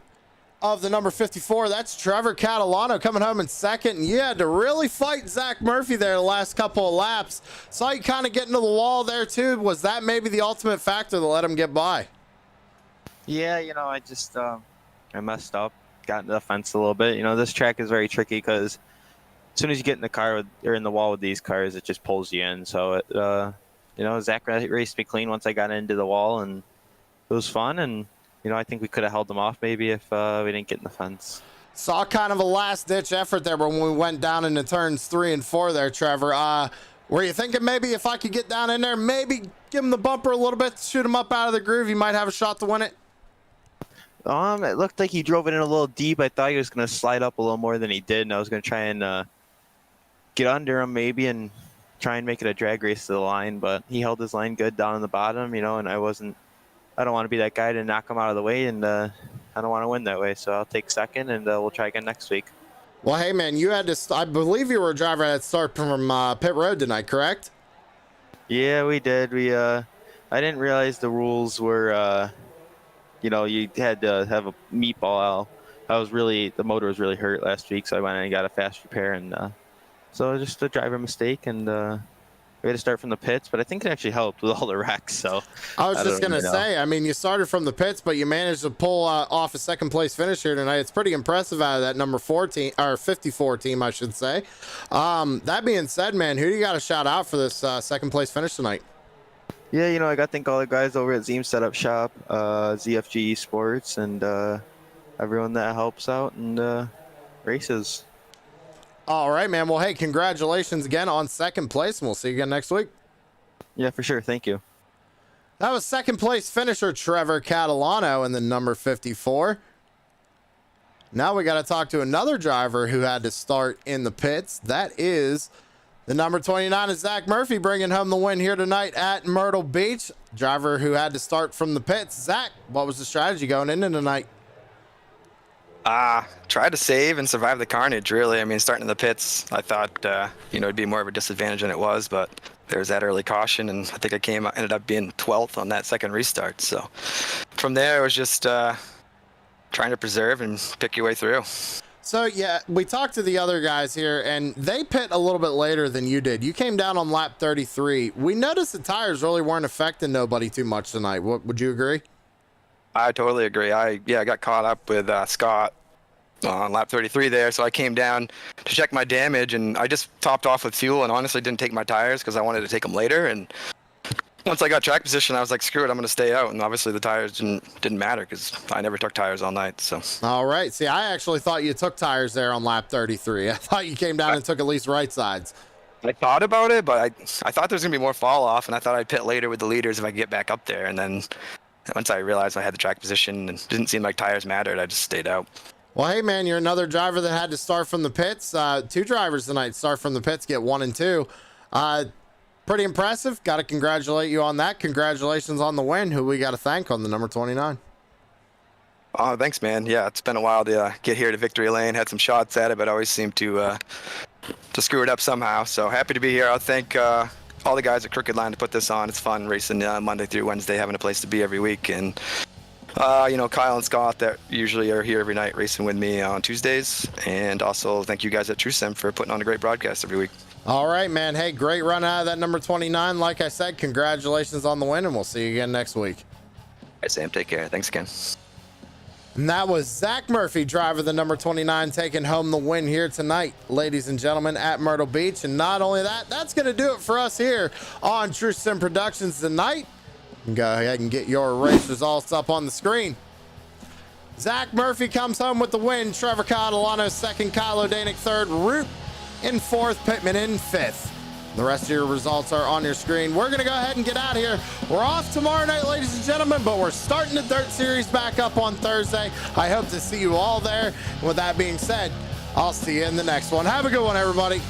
of the number 54. That's Trevor Catalano coming home in second. And you had to really fight Zach Murphy there the last couple of laps. Saw you kind of get into the wall there too. Was that maybe the ultimate factor that let him get by? Yeah, you know, I just I messed up, got into the fence a little bit. You know, this track is very tricky because as soon as you get in the car or in the wall with these cars, it just pulls you in. So it, you know, Zach raced me clean once I got into the wall, and it was fun. And you know, I think we could have held them off maybe if we didn't get in the fence. Saw kind of a last-ditch effort there when we went down into turns 3 and 4 there, Trevor. Were you thinking maybe if I could get down in there, maybe give him the bumper a little bit, shoot him up out of the groove, he might have a shot to win it? It looked like he drove it in a little deep. I thought he was going to slide up a little more than he did, and I was going to try and get under him maybe and try and make it a drag race to the line, but he held his line good down in the bottom, you know, and I don't want to be that guy to knock him out of the way, and I don't want to win that way. So I'll take second, and we'll try again next week. Well, hey, man, you had to, I believe you were a driver that started from pit road tonight, correct? Yeah, we did. I didn't realize the rules were, you know, you had to have a meatball. The motor was really hurt last week, so I went and got a fast repair, and so just a driver mistake, and we had to start from the pits, but I think it actually helped with all the wrecks. So I was just going to say, I mean, you started from the pits, but you managed to pull off a second place finish here tonight. It's pretty impressive out of that number 14 or 54 team, I should say. That being said, man, who do you got to shout out for this second place finish tonight? Yeah, you know, I got to thank all the guys over at Zeem Setup Shop, ZFG Sports, and everyone that helps out and races. All right, man. Well, hey, congratulations again on second place, and we'll see you again next week. Yeah, for sure. Thank you. That was second place finisher Trevor Catalano in the number 54. Now we got to talk to another driver who had to start in the pits. That is The number 29 is Zach Murphy bringing home the win here tonight at Myrtle Beach. Driver who had to start from the pits. Zach, what was the strategy going into tonight? Tried to save and survive the carnage, really. I mean, starting in the pits, I thought, it'd be more of a disadvantage than it was, but there was that early caution, and I think ended up being 12th on that second restart. So from there, it was just trying to preserve and pick your way through. So, yeah, we talked to the other guys here, and they pit a little bit later than you did. You came down on lap 33. We noticed the tires really weren't affecting nobody too much tonight. Would you agree? I totally agree. I got caught up with Scott on lap 33 there, so I came down to check my damage, and I just topped off with fuel and honestly didn't take my tires because I wanted to take them later. And once I got track position, I was like, screw it, I'm going to stay out. And obviously the tires didn't matter because I never took tires all night. So. All right. See, I actually thought you took tires there on lap 33. I thought you came down and took at least right sides. I thought about it, but I thought there was going to be more fall off, and I thought I'd pit later with the leaders if I could get back up there. And then once I realized I had the track position and didn't seem like tires mattered, I just stayed out. Well, hey, man, you're another driver that had to start from the pits. Two drivers tonight start from the pits, get 1 and 2. Pretty impressive. Got to congratulate you on that. Congratulations on the win. Who we got to thank on the number 29? Oh, thanks, man. Yeah, it's been a while to get here to victory lane. Had some shots at it, but always seem to screw it up somehow. So happy to be here. I'll thank all the guys at Crooked Line to put this on. It's fun racing Monday through Wednesday, having a place to be every week. And, Kyle and Scott that usually are here every night racing with me on Tuesdays. And also thank you guys at TrueSim for putting on a great broadcast every week. All right, man. Hey, great run out of that number 29. Like I said, congratulations on the win, and we'll see you again next week. Hey, Sam. Take care. Thanks again. And that was Zach Murphy, driver the number 29, taking home the win here tonight, ladies and gentlemen, at Myrtle Beach. And not only that, that's going to do it for us here on TrueSim Productions tonight. You can go ahead and get your race results up on the screen. Zach Murphy comes home with the win. Trevor Catalano second, Kylo Danik third, Root in fourth, Pittman in fifth. The rest of your results are on your screen. We're going to go ahead and get out of here. We're off tomorrow night, ladies and gentlemen, but we're starting the Dirt Series back up on Thursday. I hope to see you all there. And with that being said, I'll see you in the next one. Have a good one, everybody.